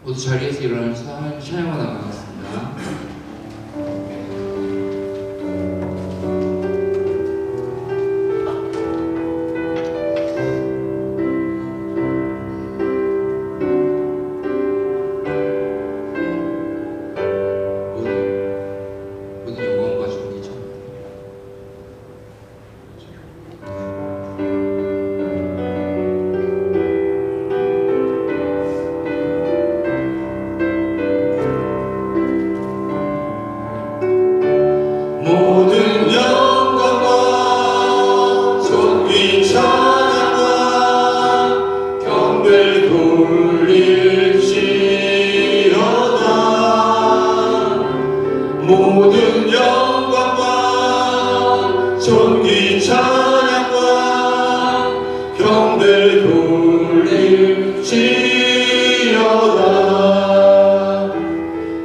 모두 자리에서 일어나서 찬양하고 나가겠습니다. 모든 영광과 존귀 찬양과 경배 돌릴지어다. 모든 영광과 존귀 찬양과 경배 돌릴지어다.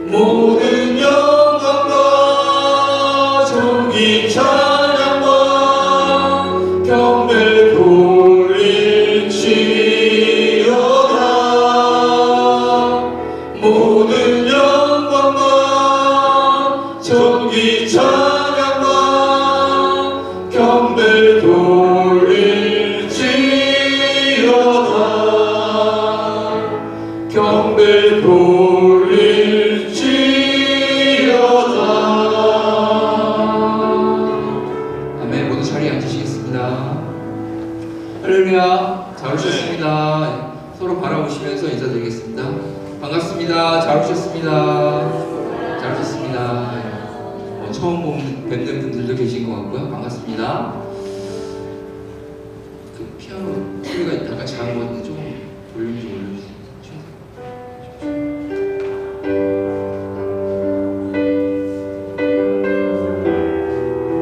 모든 존귀 찬양과 경배 돌릴지어다. 경배 돌릴지어다. 아멘. 모두 자리에 앉으시겠습니다. 할렐루야. 잘 오셨습니다. 서로 바라보시면서 인사드리겠습니다. 반갑습니다. 잘 오셨습니다. 잘 오셨습니다. 처음 뵙는 분들도 계신 것 같고요. 반갑습니다. 그 피아노 소리가 약간 작은 것 같은데 조금 볼륨 좀 올려주세요.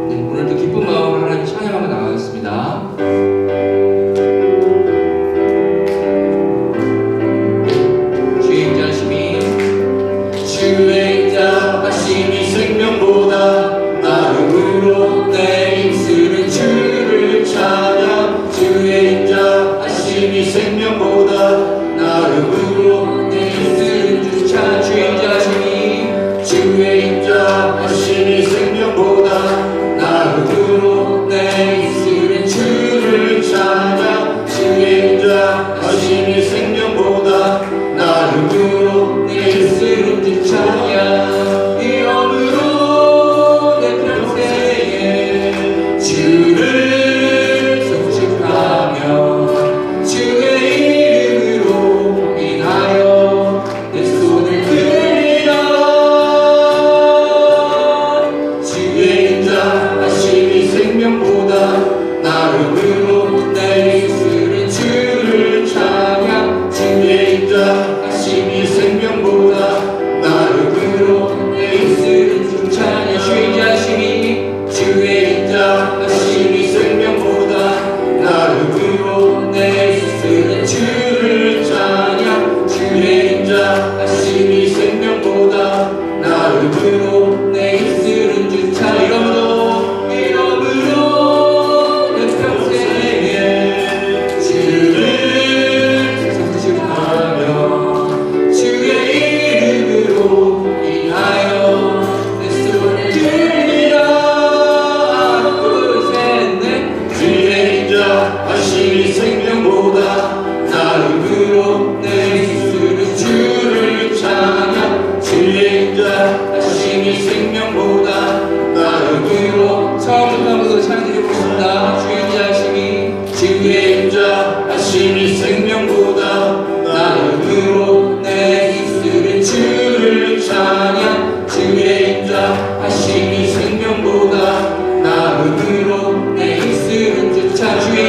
네, 오늘도 기쁜 마음으로 하나님 찬양하며 나가겠습니다. 주의 인자하심이 생명보다 나름으로 내 입술은 주를 찬양. 주의 인자하심이 생명보다 나름으로 내 입술은 주를 찬양. 주의 인자하심이 생명보다 나름으로 내 입술은 주를 찬양. 주의 인자하심이 생명보다 나름으로 내 입술은 주를 찬양. 주를 송축하며 주의 이름으로 인하여 내 손을 들리라. 주의 인자하심이 생명보다 나름으로 내 입술은 주를 찬양. 주의 인자하심이 생명보다 나름으로 내 입술은 주를 찬양. 주의 인자하심이 생명보다 나름으로 내 입술은 주를 찬양. 주의 인자하심이 생명보다 나름으로 내 입술은 주를 찬양. 이러므로 내 평생에 주를 송축하며 주의 이름으로 인하여 내 손을 들리라. 하심이 생명보다 나름으로 내 입술은 주를 찬양. 주의 인자하심이 생명보다 나름으로. 처음부터 한번 찬양드리겠습니다. 주의 인자하심이 생명보다 나름으로 내 입술은 주를 찬양. 주의 인자하심이 생명보다 나름으로 내 입술은 주를 찬양. 주의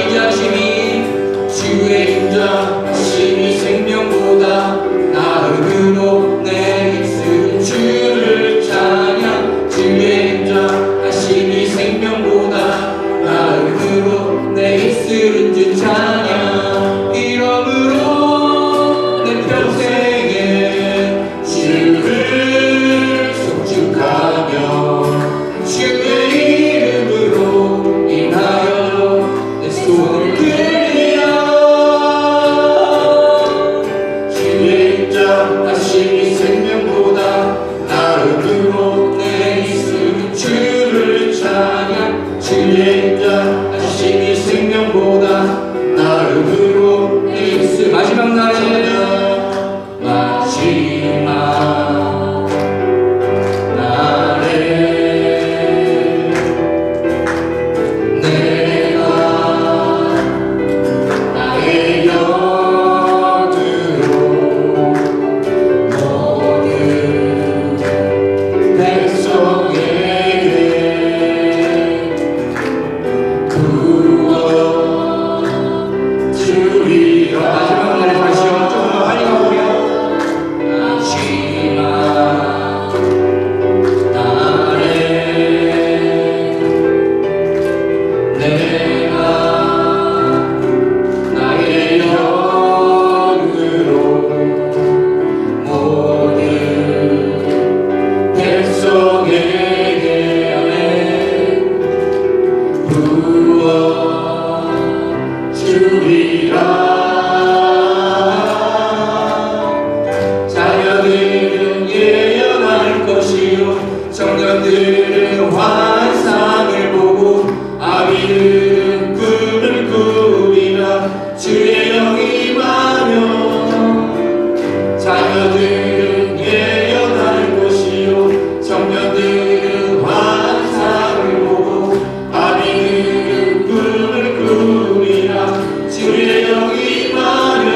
주의 영이 임하며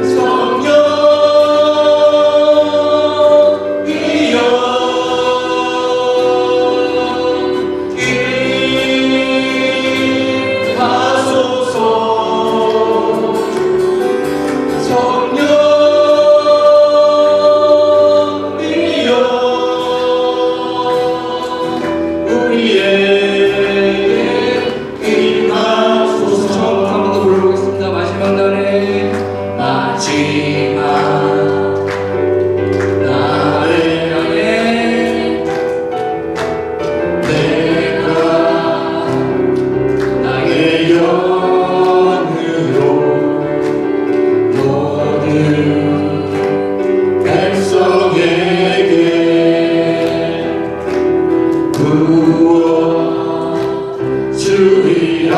성령이여 임하소서. 성령이여 우리에게 임하소서. 처음부터 한 번 더 불러보겠습니다. 마지막 날에 마지막 날에 내가 나의 영으로 모든 백성에게 부어주리라.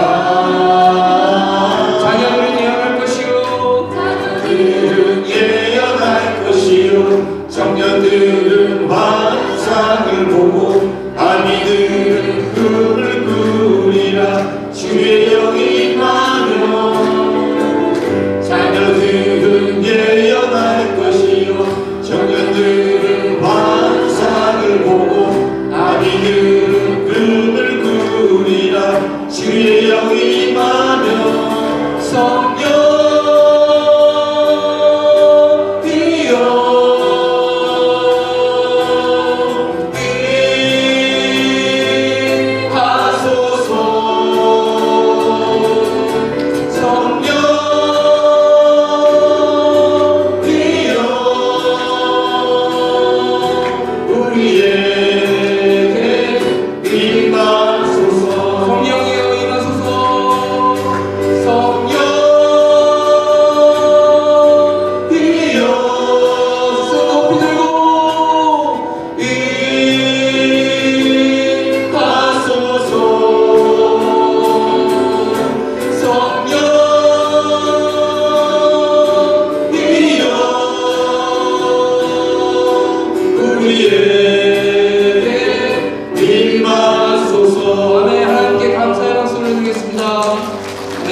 자녀들은 예언할 것이요 자녀들은 예언할 것이요 청년들은 환상을 보고 아비들은 꿈을 꾸리라. 주의 영이 임하며 자녀들은 예언할 것이요 청년들은 환상을 보고 아비들은 꿈을 꾸리라. 주의 영이 임하며 성령이여 임하소서. 성령이여 우리에게 임하소서. 성령이여 임하소서. 성령이여 손 높이 들고 임하소서. 성령이여 우리에게 임하소서. 아멘. 하나님께 감사의 박수를 드리겠습니다. 네.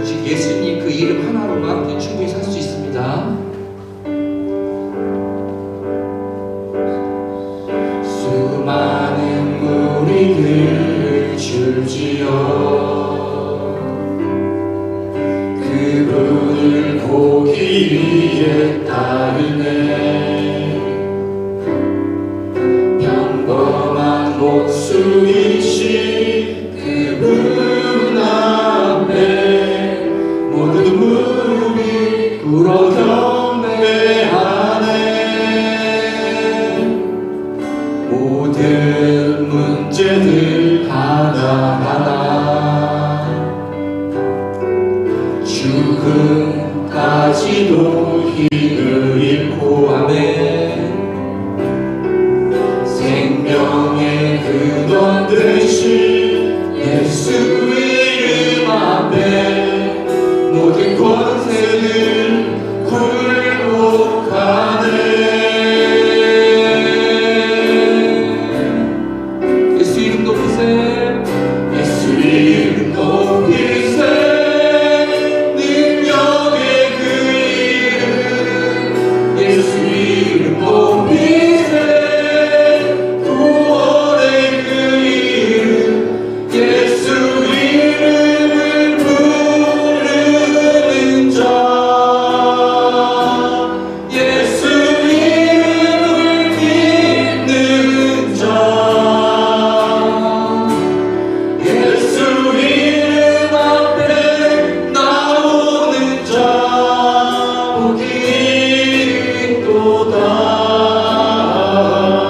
오직 예수님 그 이름 하나로만 우리 충분히 살 수 있습니다. 수많은 무리들 줄지어 그분을 보기 위해 따르네. 평범한 목수이신 그분 앞에 모든 무릎이 꿇어 경배하네. 모든 문제들 하나하나 죽음까지도 힘을 잃고 아멘. 생명의 근원 되신 예수 이름 앞에 모든 권세를 굴복하네. 예수 이름 높으세. 예수 이름 높이세. 능력의 그 이름 예수 이름 높이세. 구원의 그 이름 예수 이름을 부르는 자. 예수 이름을 믿는 자. 예수 이름 앞에 나오는 자 복이 있도다.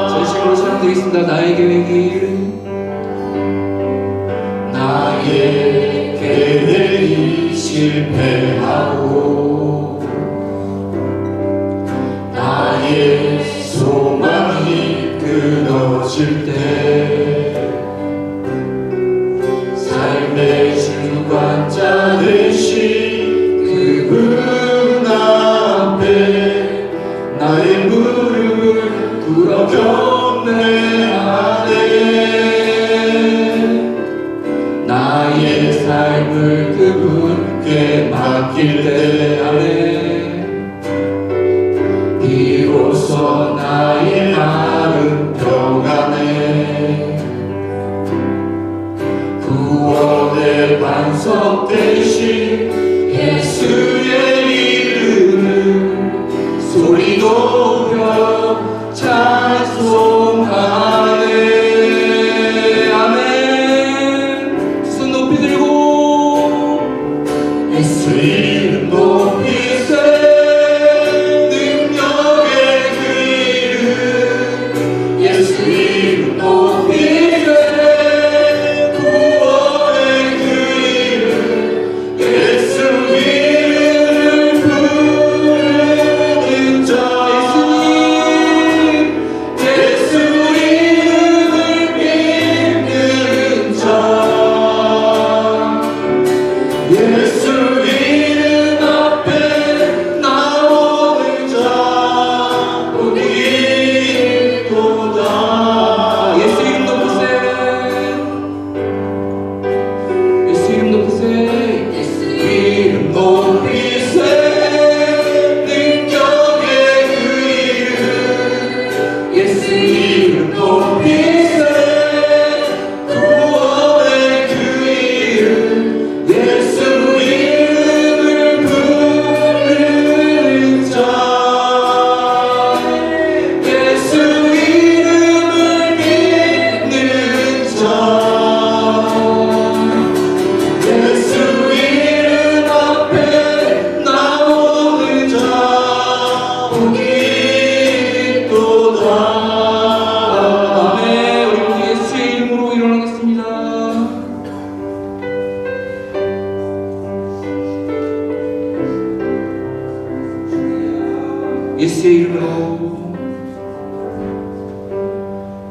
전심으로 찬양드리겠습니다. 나의 계획이 나의 계획이 실패하고 나의 소망이 끊어질 때 삶의 주관자 되신 그분 앞에 나의 무릎을 꿇어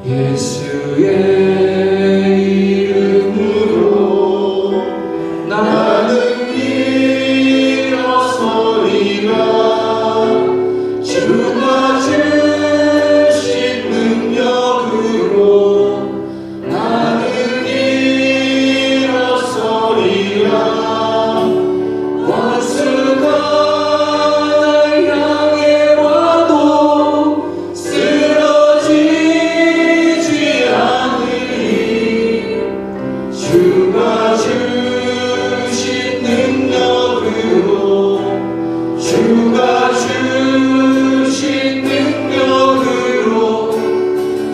예수의 이름으로 나는 일어서리라. 주가 주신 능력으로 나는 일어서리라. 원수가 날 향해 와도 쓰러지지 않으리. 주가 주신 능력으로 주가 주신 능력으로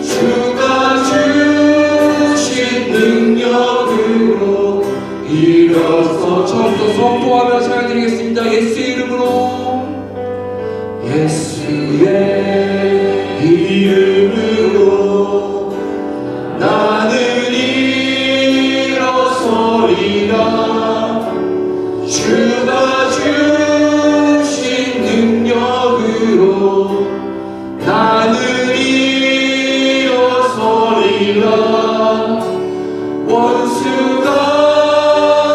주가 주신 능력으로 일어서 처음부터 선포하며 찬양드리겠습니다. 예수의 이름으로 예수의 이름으로 나는 일어서리라. 주가 주신 능력으로 나는 일어서리라. 원수가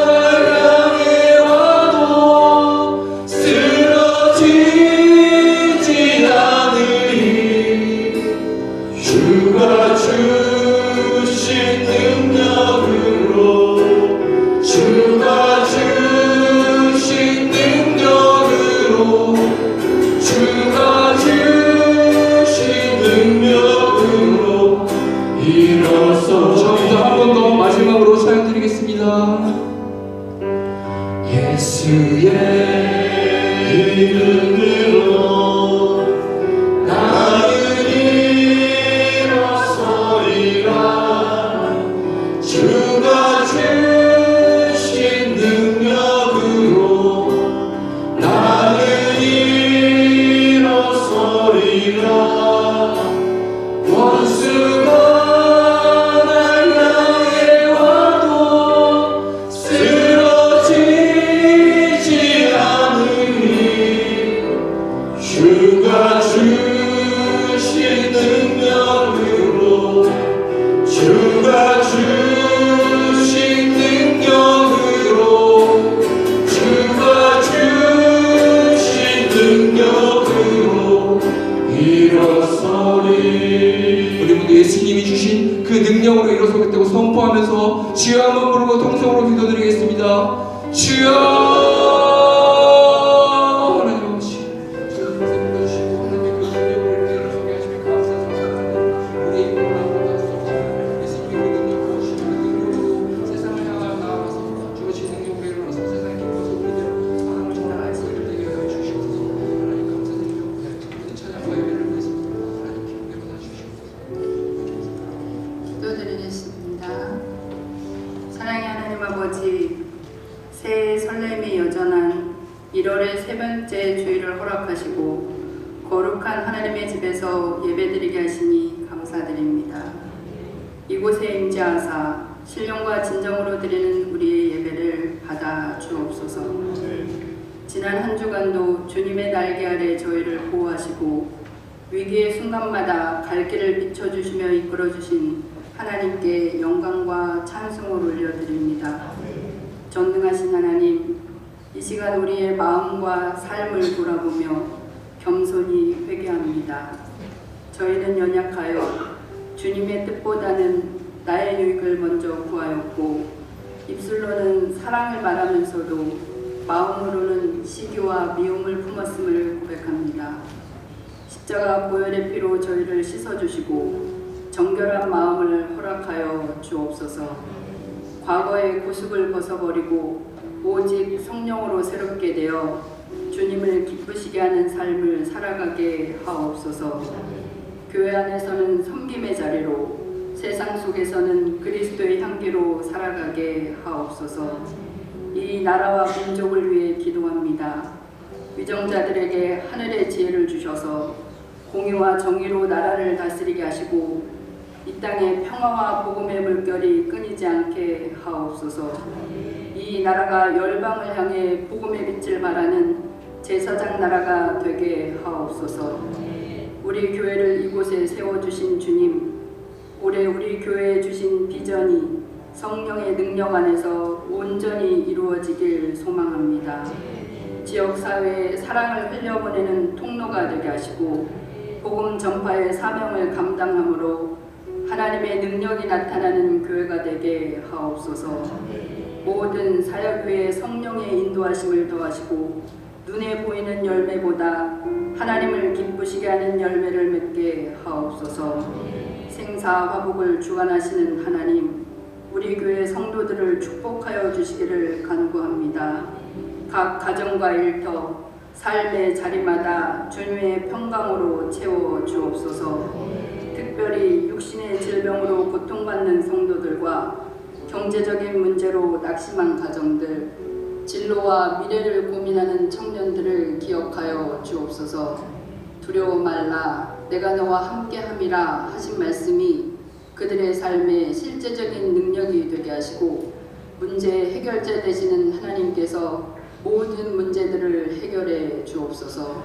날 향해 와도 쓰러지지 않으리. 주가 주신 능력으로 주가 주신 능력으로 주가 주신 능력으로 일어서 처음부터 한 번 더 마지막으로 찬양드리겠습니다. 예수의 이름으로 나는 일어서리라. 주가 주신 능력으로 나는 일어서리라. 원수가 날 향해 와도 쓰러지지 않으리. 주가 주신 능력으로 주가 주신 능력으로 주가 주신 능력으로 일어서리. 우리 모두 예수님이 주신 그 능력으로 일어서겠다고 선포하면서 주여 한번 부르고 통성으로 기도드리겠습니다. 주여 하나님 아버지, 주여 말씀 믿어주시고 하나님의 그 능력으로 이렇게 일어서게 하시면 감사합니다. 우리의 힘으로 나아가서 예수님의 그 능력으로 주시는 그 능력으로 세상을 나아가서 주의 능력으로 일어나서 세상의 기뻐서 우리들 사랑을 전하는 말씀을 되게 하여 주시옵소서. 하나님 감사드리며 모든 찬양과 예배를 드리겠습니다. 하나님 기쁘게 받아주시옵소서. 기도드리겠습니다. 사랑의 하나님 아버지, 새해 설렘이 여전한 1월의 세 번째 주일을 허락하시고 거룩한 하나님의 집에서 예배드리게 하시니 감사드립니다. 이곳에 임재하사 신령과 진정으로 드리는 우리의 예배를 받아 주옵소서. 지난 한 주간도 주님의 날개 아래 저희를 보호하시고 위기의 순간마다 갈 길을 비춰주시며 이끌어주신 하나님께 영광과 찬송을 올려드립니다. 전능하신 하나님, 이 시간 우리의 마음과 삶을 돌아보며 겸손히 회개합니다. 저희는 연약하여 주님의 뜻보다는 나의 유익을 먼저 구하였고 입술로는 사랑을 말하면서도 마음으로는 시기와 미움을 품었음을 고백합니다. 십자가 보혈의 피로 저희를 씻어주시고 정결한 마음을 허락하여 주옵소서. 과거의 구습을 벗어버리고 오직 성령으로 새롭게 되어 주님을 기쁘시게 하는 삶을 살아가게 하옵소서. 교회 안에서는 섬김의 자리로, 세상 속에서는 그리스도의 향기로 살아가게 하옵소서. 이 나라와 민족을 위해 기도합니다. 위정자들에게 하늘의 지혜를 주셔서 공의와 정의로 나라를 다스리게 하시고 이 땅에 평화와 복음의 물결이 끊이지 않게 하옵소서. 이 나라가 열방을 향해 복음의 빛을 발하는 제사장 나라가 되게 하옵소서. 우리 교회를 이곳에 세워주신 주님, 올해 우리 교회에 주신 비전이 성령의 능력 안에서 온전히 이루어지길 소망합니다. 지역사회에 사랑을 흘려보내는 통로가 되게 하시고 복음 전파의 사명을 감당함으로 하나님의 능력이 나타나는 교회가 되게 하옵소서. 모든 사역회에 성령의 인도하심을 더하시고 눈에 보이는 열매보다 하나님을 기쁘시게 하는 열매를 맺게 하옵소서. 생사화복을 주관하시는 하나님, 우리 교회 성도들을 축복하여 주시기를 간구합니다. 각 가정과 일터, 삶의 자리마다 주님의 평강으로 채워 주옵소서. 특별히 육신의 질병으로 고통받는 성도들과 경제적인 문제로 낙심한 가정들, 진로와 미래를 고민하는 청년들을 기억하여 주옵소서. 두려워 말라, 내가 너와 함께함이라 하신 말씀이 그들의 삶에 실제적인 능력이 되게 하시고 문제 해결자 되시는 하나님께서 모든 문제들을 해결해 주옵소서.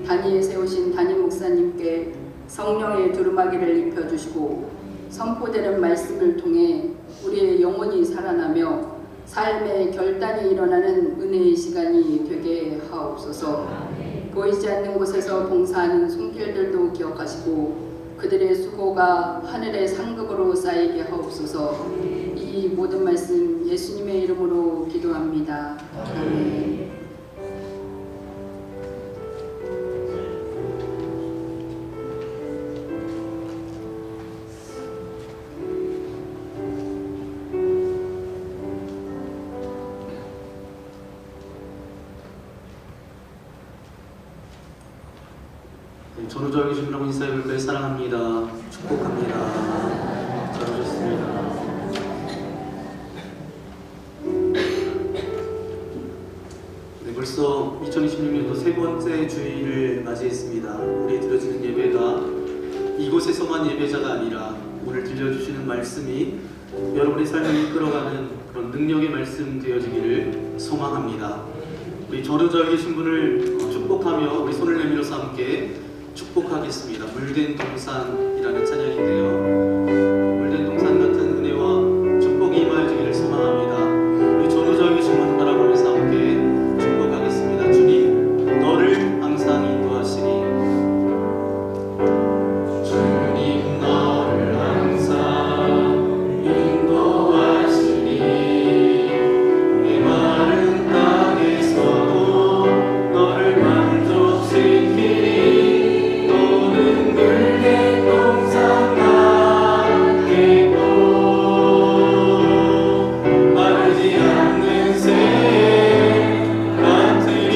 단위에 세우신 담임 목사님께 성령의 두루마기를 입혀주시고 선포되는 말씀을 통해 우리의 영혼이 살아나며 삶의 결단이 일어나는 은혜의 시간이 되게 하옵소서. 보이지 않는 곳에서 봉사하는 손길들도 기억하시고 그들의 수고가 하늘의 상급으로 쌓이게 하옵소서. 이 모든 말씀 예수님의 이름으로 기도합니다. 아멘. 전우자에게 주님으로 인사해볼까요? 사랑합니다. 축복합니다. 잘 오셨습니다. 네, 벌써 2026년도 세 번째 주일을 맞이했습니다. 우리 드려지는 예배가 이곳에서만 예배자가 아니라 오늘 들려주시는 말씀이 여러분의 삶을 이끌어가는 그런 능력의 말씀 되어지기를 소망합니다. 우리 전우자에 계신 분을 축복하며 우리 손을 내밀어서 함께 축복하겠습니다. 물된 동산이라는 찬양인데요. 물된 동산 같은 은혜와 축복이 임하여지기를 소망합니다. 우리 전우자에 계신 분 바라보면서 함께 축복하겠습니다. 주님, 너를 항상 인도하시니 주님 너를 항상 인도하시니 내 마른 땅에서도 너를 만족시키니 물된 동산 같겠고 마르지 않는 새 같으니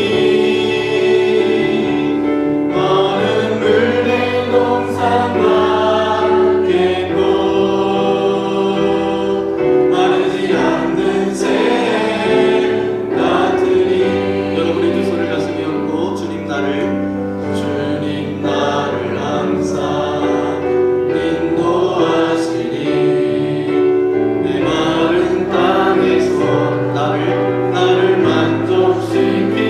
너는 물된 동산 같겠고 마르지 않는 새 같으니 여러분의 두 손을 가슴에 얹고 주님 나를 항상 인도하시니 내 마른 땅에서 나를 만족시키니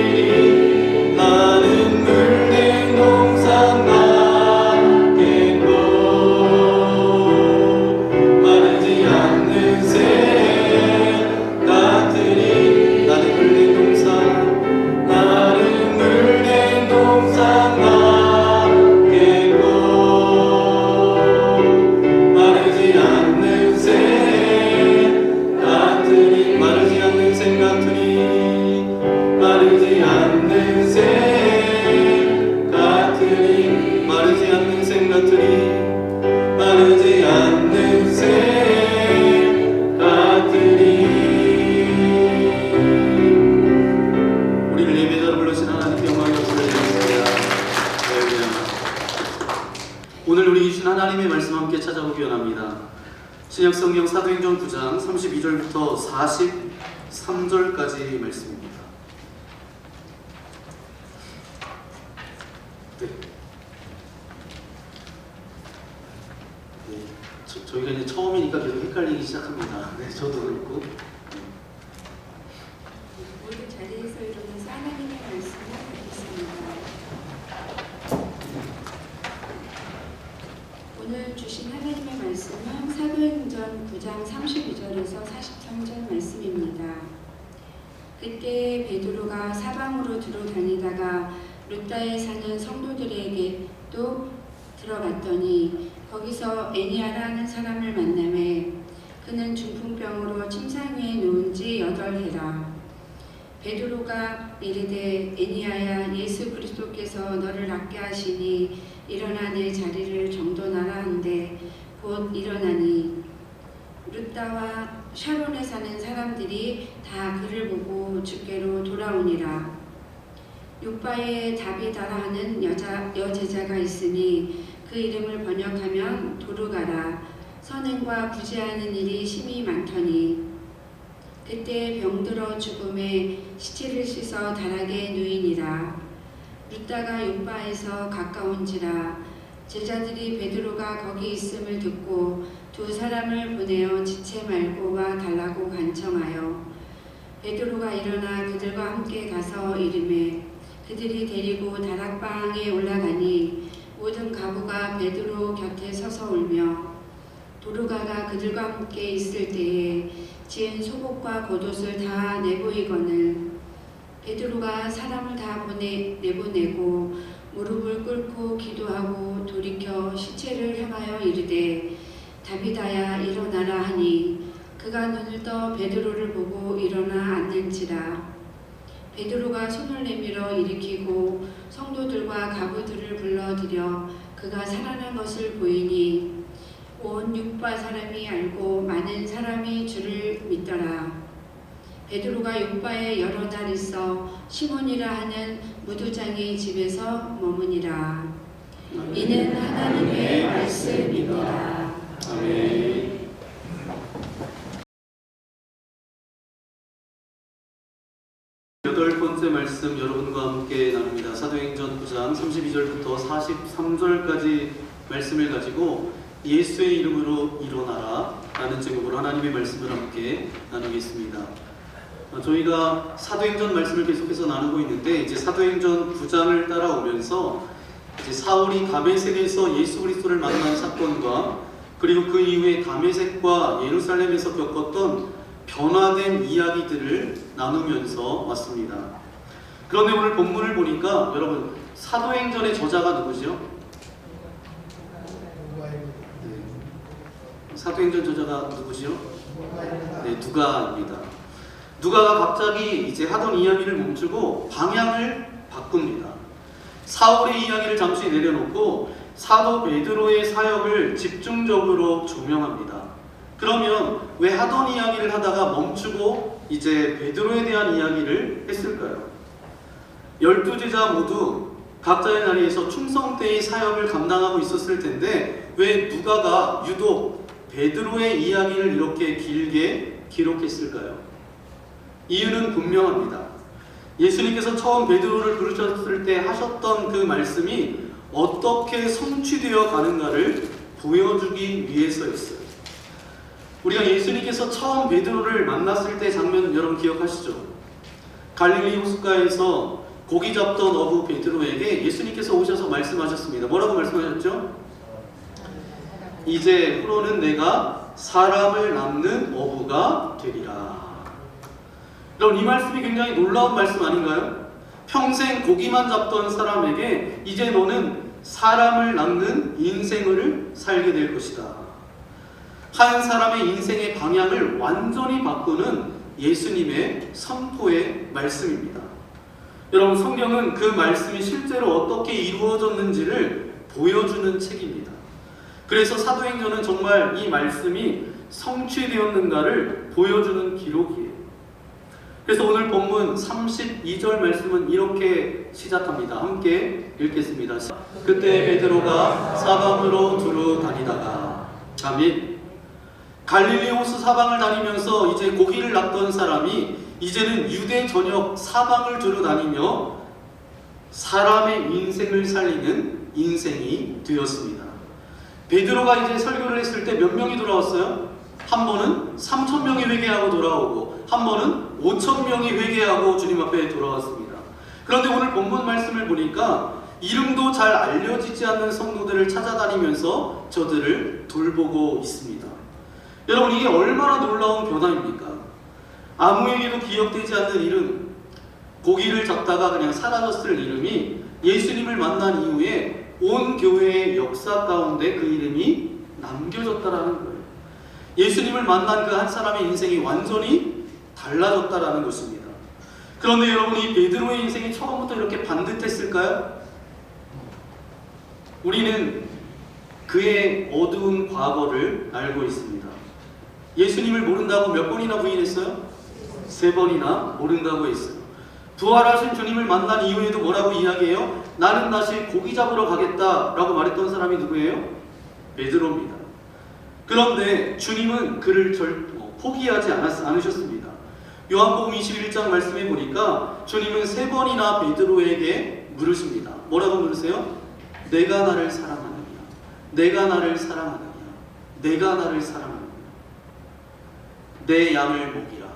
나는 물된 동산 같겠고 마르지 않는 새 같으니 나는 물된 동산 마르지 않는 새 같으니 마르지 않는 새 같으니 마르지 않는 새 같으니 마르지 않는 새 같으니 마르지 않는 새 같으니 우리를 예배자로 불러주신 하나님께 영광을 돌려드립니다. 오늘 우리 주신 하나님의 말씀 함께 찾아보기 원합니다. 신약성경 사도행전 9장 32절부터 43절까지 말씀입니다. 네. 저희가 이제 처음이니까 계속 헷갈리기 시작합니다. 네, 저도 그렇고. 모두 자리에서 일어나서 하나님의 말씀을 듣겠습니다. 오늘 오늘 주신 하나님의 말씀은 사도행전 9장 32절에서 43절 말씀입니다. 그때 베드로가 사방으로 두루 다니다가 루다에 사는 성도들에게 또 들어갔더니 거기서 애니아라는 사람을 만나매 그는 중풍병으로 침상 위에 누운 지 8해라. 베드로가 이르되 애니아야 예수 그리스도께서 너를 낫게 하시니 일어나 내 자리를 정돈하라 한데 곧 일어나니 루다와 샤론에 사는 사람들이 다 그를 보고 주께로 돌아오니라. 요바에 다비다라 하는 여제자가 있으니 그 이름을 번역하면 도르가라. 선행과 구제하는 일이 심히 많더니 그때 병들어 죽음에 시체를 씻어 다락에 누이니라. 루다가 요바에서 가까운지라 제자들이 베드로가 거기 있음을 듣고 두 사람을 보내어 지체 말고 와 달라고 간청하여 베드로가 일어나 그들과 함께 가서 이르매 그들이 데리고 다락방에 올라가니 모든 가부가 베드로 곁에 서서 울며 도르가가 그들과 함께 있을 때에 지은 속옷과 겉옷을 다 내보이거늘 베드로가 사람을 다 내보내고 무릎을 꿇고 기도하고 돌이켜 시체를 향하여 이르되 다비다야 일어나라 하니 그가 눈을 떠 베드로를 보고 일어나 앉는지라. 베드로가 손을 내밀어 일으키고 성도들과 가부들을 불러들여 그가 살아난 것을 보이니 온 육바 사람이 알고 많은 사람이 주를 믿더라. 베드로가 요바에 여러 날 있어 시몬이라 하는 무두장의 집에서 머무니라. 이는 하나님의 말씀입니다. 아멘. 여덟 번째 말씀 여러분과 함께 나눕니다. 사도행전 9장 32절부터 43절까지 말씀을 가지고 예수의 이름으로 일어나라 라는 제목으로 하나님의 말씀을 함께 나누겠습니다. 저희가 사도행전 말씀을 계속해서 나누고 있는데 이제 사도행전 9장을 따라오면서 이제 사울이 다메섹에서 예수 그리스도를 만난 사건과 그리고 그 이후에 다메섹과 예루살렘에서 겪었던 변화된 이야기들을 나누면서 왔습니다. 그런데 오늘 본문을 보니까 여러분 사도행전의 저자가 누구죠? 사도행전 저자가 누구죠? 네, 누가입니다. 누가가 갑자기 이제 하던 이야기를 멈추고 방향을 바꿉니다. 사울의 이야기를 잠시 내려놓고 사도 베드로의 사역을 집중적으로 조명합니다. 그러면 왜 하던 이야기를 하다가 멈추고 이제 베드로에 대한 이야기를 했을까요? 12제자 모두 각자의 자리에서 충성되이 사역을 감당하고 있었을 텐데 왜 누가가 유독 베드로의 이야기를 이렇게 길게 기록했을까요? 이유는 분명합니다. 예수님께서 처음 베드로를 부르셨을 때 하셨던 그 말씀이 어떻게 성취되어 가는가를 보여주기 위해서였어요. 우리가 예수님께서 처음 베드로를 만났을 때 장면 여러분 기억하시죠? 갈릴리 호숫가에서 고기 잡던 어부 베드로에게 예수님께서 오셔서 말씀하셨습니다. 뭐라고 말씀하셨죠? 이제 후로는 내가 사람을 낚는 어부가 되리라. 여러분 이 말씀이 굉장히 놀라운 말씀 아닌가요? 평생 고기만 잡던 사람에게 이제 너는 사람을 낚는 인생을 살게 될 것이다. 한 사람의 인생의 방향을 완전히 바꾸는 예수님의 선포의 말씀입니다. 여러분 성경은 그 말씀이 실제로 어떻게 이루어졌는지를 보여주는 책입니다. 그래서 사도행전은 정말 이 말씀이 성취되었는가를 보여주는 기록이에요. 그래서 오늘 본문 32절 말씀은 이렇게 시작합니다. 함께 읽겠습니다. 그때 베드로가 사방으로 두루 다니다가 아멘. 갈릴리 호수 사방을 다니면서 이제 고기를 낚던 사람이 이제는 유대 전역 사방을 두루 다니며 사람의 인생을 살리는 인생이 되었습니다. 베드로가 이제 설교를 했을 때 몇 명이 돌아왔어요? 한 번은 3,000명이 회개하고 돌아오고 한 번은 5,000명이 회개하고 주님 앞에 돌아왔습니다. 그런데 오늘 본문 말씀을 보니까 이름도 잘 알려지지 않는 성도들을 찾아다니면서 저들을 돌보고 있습니다. 여러분, 이게 얼마나 놀라운 변화입니까? 아무에게도 기억되지 않는 이름, 고기를 잡다가 그냥 사라졌을 이름이 예수님을 만난 이후에 온 교회의 역사 가운데 그 이름이 남겨졌다라는 거예요. 예수님을 만난 그 한 사람의 인생이 완전히 달라졌다라는 것입니다. 그런데 여러분, 이 베드로의 인생이 처음부터 이렇게 반듯했을까요? 우리는 그의 어두운 과거를 알고 있습니다. 예수님을 모른다고 몇 번이나 부인했어요? 3번이나 모른다고 했어요. 부활하신 주님을 만난 이후에도 뭐라고 이야기해요? 나는 다시 고기 잡으러 가겠다라고 말했던 사람이 누구예요? 베드로입니다. 그런데 주님은 그를 포기하지 않으셨습니다. 요한복음 21장 말씀해 보니까 주님은 3번이나 베드로에게 물으십니다. 뭐라고 물으세요? 내가 나를 사랑하느냐? 내가 나를 사랑하느냐? 내가 나를 사랑하느냐? 내 양을 먹이라.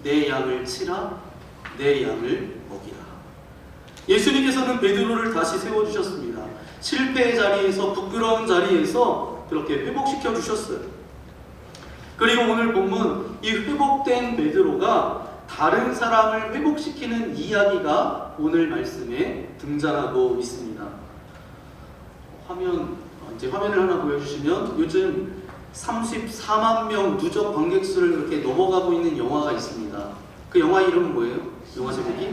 내 양을 치라. 내 양을 먹이라. 예수님께서는 베드로를 다시 세워주셨습니다. 실패의 자리에서, 부끄러운 자리에서 그렇게 회복시켜 주셨어요. 그리고 오늘 본문, 이 회복된 베드로가 다른 사람을 회복시키는 이야기가 오늘 말씀에 등장하고 있습니다. 화면을 하나 보여주시면, 요즘 34만 명 누적 관객수를 이렇게 넘어가고 있는 영화가 있습니다. 그 영화 이름은 뭐예요? 영화 제목이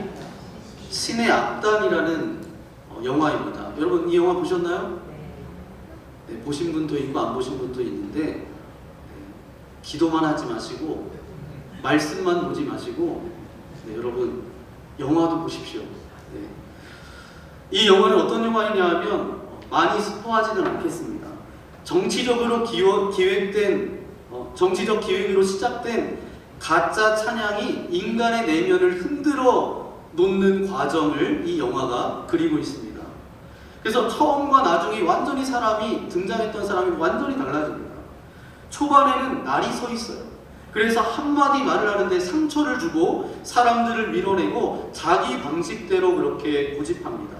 신의 악단이라는 영화입니다. 여러분, 이 영화 보셨나요? 네, 보신 분도 있고 안 보신 분도 있는데, 기도만 하지 마시고 말씀만 보지 마시고, 여러분, 영화도 보십시오. 이 영화는 어떤 영화이냐 하면, 많이 스포하지는 않겠습니다. 정치적으로 기획된, 정치적 기획으로 시작된 가짜 찬양이 인간의 내면을 흔들어 놓는 과정을 이 영화가 그리고 있습니다. 그래서 처음과 나중에 완전히 등장했던 사람이 완전히 달라집니다. 초반에는 날이 서 있어요. 그래서 한마디 말을 하는데 상처를 주고 사람들을 밀어내고 자기 방식대로 그렇게 고집합니다.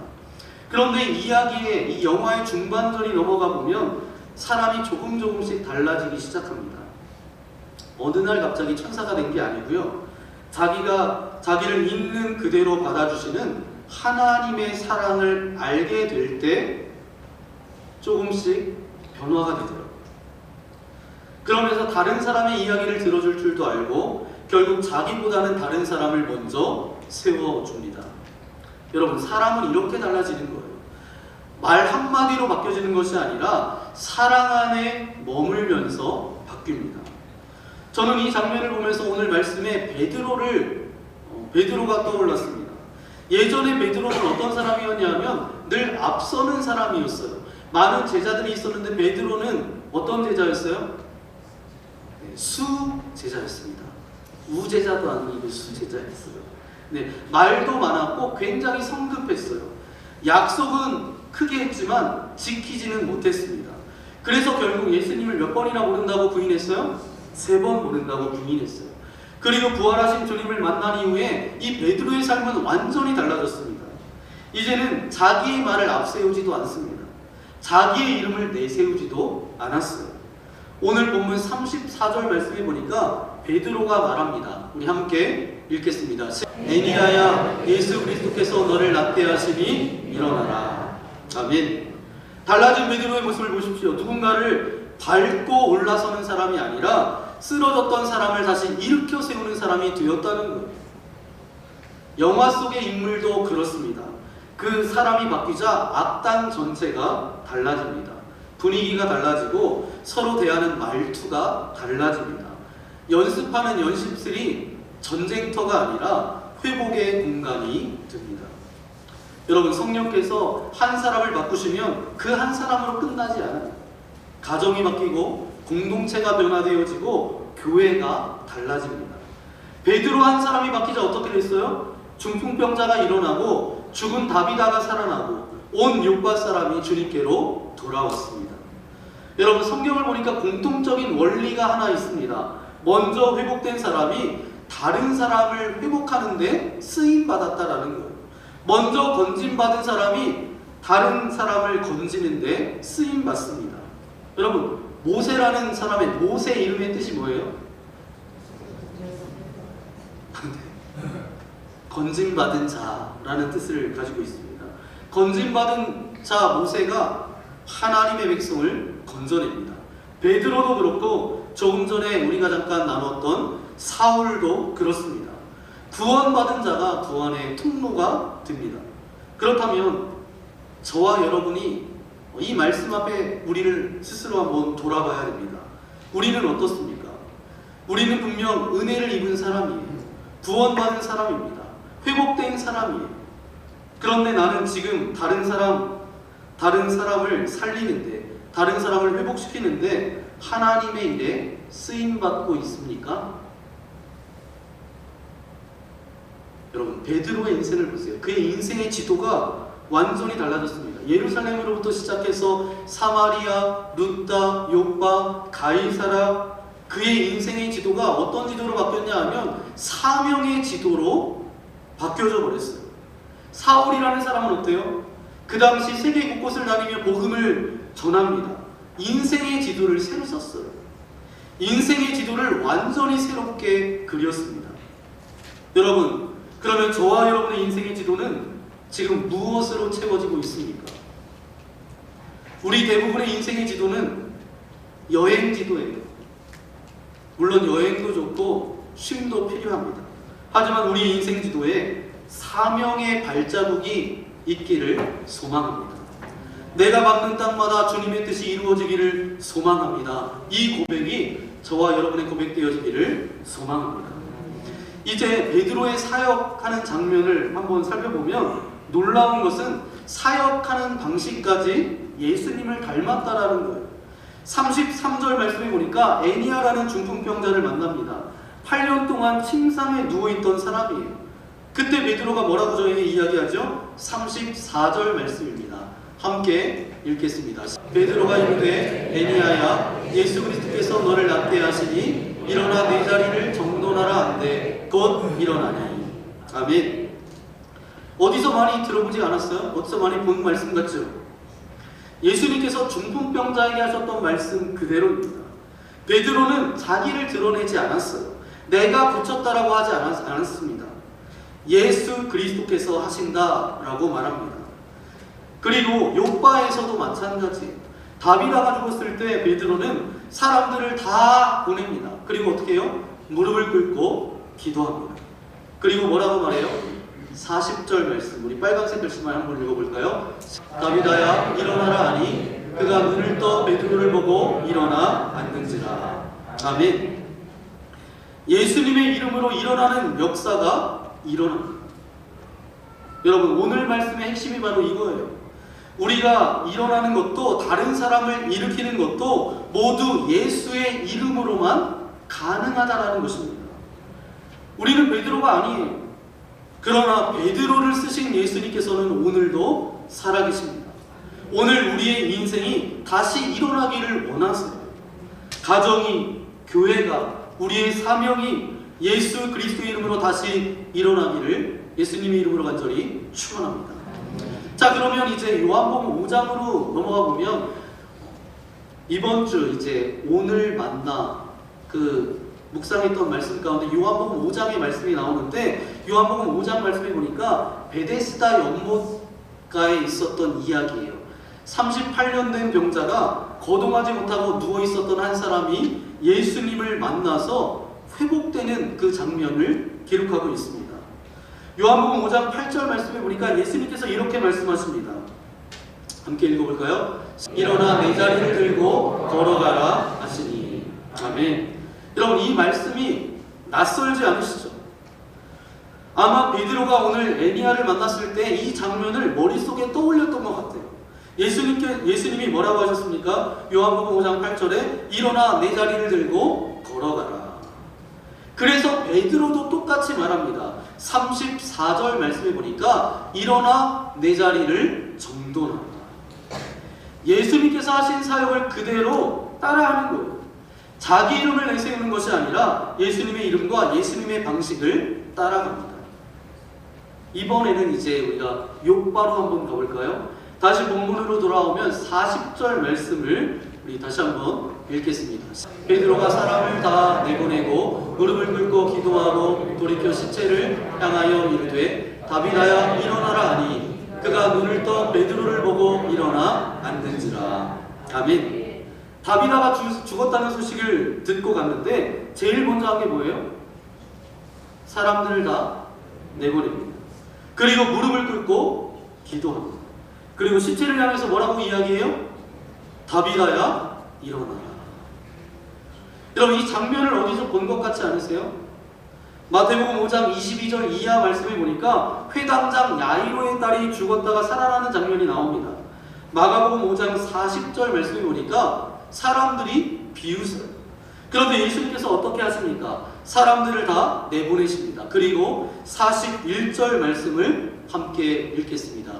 그런데 이 영화의 중반전이 넘어가 보면 사람이 조금씩 달라지기 시작합니다. 어느 날 갑자기 천사가 된 게 아니고요. 자기를 있는 그대로 받아주시는 하나님의 사랑을 알게 될 때 조금씩 변화가 되더라고요. 그러면서 다른 사람의 이야기를 들어줄 줄도 알고 결국 자기보다는 다른 사람을 먼저 세워줍니다. 여러분, 사람은 이렇게 달라지는 거예요. 말 한마디로 바뀌어지는 것이 아니라 사랑 안에 머물면서 바뀝니다. 저는 이 장면을 보면서 오늘 말씀에 베드로가 떠올랐습니다. 예전에 베드로는 어떤 사람이었냐면 늘 앞서는 사람이었어요. 많은 제자들이 있었는데 베드로는 어떤 제자였어요? 수제자였습니다. 우제자도 아니고 수제자였어요. 말도 많았고 굉장히 성급했어요. 약속은 크게 했지만 지키지는 못했습니다. 그래서 결국 예수님을 몇 번이나 모른다고 부인했어요? 3번 모른다고 부인했어요. 그리고 부활하신 주님을 만난 이후에 이 베드로의 삶은 완전히 달라졌습니다. 이제는 자기의 말을 앞세우지도 않습니다. 자기의 이름을 내세우지도 않았어요. 오늘 본문 34절 말씀해 보니까 베드로가 말합니다. 우리 함께 읽겠습니다. 에니야야, 예수 그리스도께서 너를 낫게 하시니 일어나라. 아멘. 달라진 베드로의 모습을 보십시오. 누군가를 밟고 올라서는 사람이 아니라 쓰러졌던 사람을 다시 일으켜 세우는 사람이 되었다는 거예요. 영화 속의 인물도 그렇습니다. 그 사람이 바뀌자 악당 전체가 달라집니다. 분위기가 달라지고 서로 대하는 말투가 달라집니다. 연습하는 연습실이 전쟁터가 아니라 회복의 공간이 됩니다. 여러분, 성령께서 한 사람을 바꾸시면 그 한 사람으로 끝나지 않아요. 가정이 바뀌고 공동체가 변화되어지고 교회가 달라집니다. 베드로 한 사람이 바뀌자 어떻게 됐어요? 중풍병자가 일어나고 죽은 다비다가 살아나고 온 요파 사람이 주님께로 돌아왔습니다. 여러분, 성경을 보니까 공통적인 원리가 하나 있습니다. 먼저 회복된 사람이 다른 사람을 회복하는 데 쓰임받았다라는 거예요. 먼저 건진받은 사람이 다른 사람을 건지는데 쓰임 받습니다. 여러분, 모세라는 사람의 모세 이름의 뜻이 뭐예요? 건짐받은 자라는 뜻을 가지고 있습니다. 건짐받은 자 모세가 하나님의 백성을 건져냅니다. 베드로도 그렇고 조금 전에 우리가 잠깐 나눴던 사울도 그렇습니다. 구원받은 자가 구원의 통로가 됩니다. 그렇다면 저와 여러분이 이 말씀 앞에 우리를 스스로 한번 돌아봐야 됩니다. 우리는 어떻습니까? 우리는 분명 은혜를 입은 사람이에요. 구원받은 사람입니다. 회복된 사람이에요. 그런데 나는 지금 다른 사람을 살리는데, 다른 사람을 회복시키는데 하나님의 일에 쓰임받고 있습니까? 여러분, 베드로의 인생을 보세요. 그의 인생의 지도가 완전히 달라졌습니다. 예루살렘으로부터 시작해서 사마리아, 루다, 요빠, 가이사라, 그의 인생의 지도가 어떤 지도로 바뀌었냐 하면 사명의 지도로 바뀌어져 버렸어요. 사울이라는 사람은 어때요? 그 당시 세계 곳곳을 다니며 복음을 전합니다. 인생의 지도를 새로 썼어요. 인생의 지도를 완전히 새롭게 그렸습니다. 여러분, 그러면 저와 여러분의 인생의 지도는 지금 무엇으로 채워지고 있습니까? 우리 대부분의 인생의 지도는 여행 지도예요. 물론 여행도 좋고 쉼도 필요합니다. 하지만 우리 인생 지도에 사명의 발자국이 있기를 소망합니다. 내가 밟는 땅마다 주님의 뜻이 이루어지기를 소망합니다. 이 고백이 저와 여러분의 고백되어지기를 소망합니다. 이제 베드로의 사역하는 장면을 한번 살펴보면 놀라운 것은 사역하는 방식까지 예수님을 닮았다라는 거예요. 33절 말씀에 보니까 애니아라는 중풍병자를 만납니다. 8년 동안 침상에 누워있던 사람이에요. 그때 베드로가 뭐라고 저에게 이야기하죠? 34절 말씀입니다. 함께 읽겠습니다. 베드로가 이르되 애니아야, 예수 그리스도께서 너를 낫게 하시니 일어나 내 자리를 정돈하라 한데 곧 일어나니. 아멘. 어디서 많이 들어보지 않았어요? 어디서 많이 본 말씀 같죠? 예수님께서 중풍병자에게 하셨던 말씀 그대로입니다. 베드로는 자기를 드러내지 않았어요. 내가 고쳤다라고 하지 않았습니다. 예수 그리스도께서 하신다라고 말합니다. 그리고 욥바에서도 마찬가지예요. 다비다가 죽었을 때 베드로는 사람들을 다 보냅니다. 그리고 어떻게 해요? 무릎을 꿇고 기도합니다. 그리고 뭐라고 말해요? 40절 말씀, 우리 빨간색 글씨만 한번 읽어볼까요? 다비다야 일어나라 하니 그가 눈을 떠 베드로를 보고 일어나 앉는지라. 아멘. 예수님의 이름으로 일어나는 역사가 일어납니다. 여러분, 오늘 말씀의 핵심이 바로 이거예요. 우리가 일어나는 것도, 다른 사람을 일으키는 것도 모두 예수의 이름으로만 가능하다라는 것입니다. 우리는 베드로가 아니에요. 그러나 베드로를 쓰신 예수님께서는 오늘도 살아계십니다. 오늘 우리의 인생이 다시 일어나기를 원하세요. 가정이, 교회가, 우리의 사명이 예수 그리스도의 이름으로 다시 일어나기를 예수님의 이름으로 간절히 축원합니다. 자, 그러면 이제 요한복음 5장으로 넘어가 보면 이번 주 이제 오늘 만나 묵상했던 말씀 가운데 요한복음 5장의 말씀이 나오는데, 요한복음 5장 말씀에 보니까 베데스다 연못가에 있었던 이야기예요. 38년 된 병자가 거동하지 못하고 누워 있었던 한 사람이 예수님을 만나서 회복되는 그 장면을 기록하고 있습니다. 요한복음 5장 8절 말씀에 보니까 예수님께서 이렇게 말씀하십니다. 함께 읽어볼까요? 일어나 내 자리를 들고 걸어가라 하시니. 아멘. 여러분, 이 말씀이 낯설지 않으시죠? 아마 베드로가 오늘 애니아를 만났을 때 이 장면을 머릿속에 떠올렸던 것 같아요. 예수님이 뭐라고 하셨습니까? 요한복음 5장 8절에 일어나 내 자리를 들고 걸어가라. 그래서 베드로도 똑같이 말합니다. 34절 말씀에 보니까 일어나 내 자리를 정돈하라. 예수님께서 하신 사역을 그대로 따라하는 거예요. 자기 이름을 내세우는 것이 아니라 예수님의 이름과 예수님의 방식을 따라갑니다. 이번에는 이제 우리가 욥바로 한번 가볼까요? 다시 본문으로 돌아오면 40절 말씀을 우리 다시 한번 읽겠습니다. 베드로가 사람을 다 내보내고 무릎을 꿇고 기도하고 돌이켜 시체를 향하여 이르되 다비다야 일어나라 하니 그가 눈을 떠 베드로를 보고 일어나 앉는지라. 아멘. 다비다가 죽었다는 소식을 듣고 갔는데 제일 먼저 한 게 뭐예요? 사람들을 다 내보냅니다. 그리고 무릎을 꿇고 기도합니다. 그리고 시체를 향해서 뭐라고 이야기해요? 다비다야 일어나라. 여러분 이 장면을 어디서 본 것 같지 않으세요? 마태복음 5장 22절 이하 말씀에 보니까 회당장 야이로의 딸이 죽었다가 살아나는 장면이 나옵니다. 마가복음 5장 40절 말씀에 보니까 사람들이 비웃어요. 그런데 예수님께서 어떻게 하십니까? 사람들을 다 내보내십니다. 그리고 41절 말씀을 함께 읽겠습니다.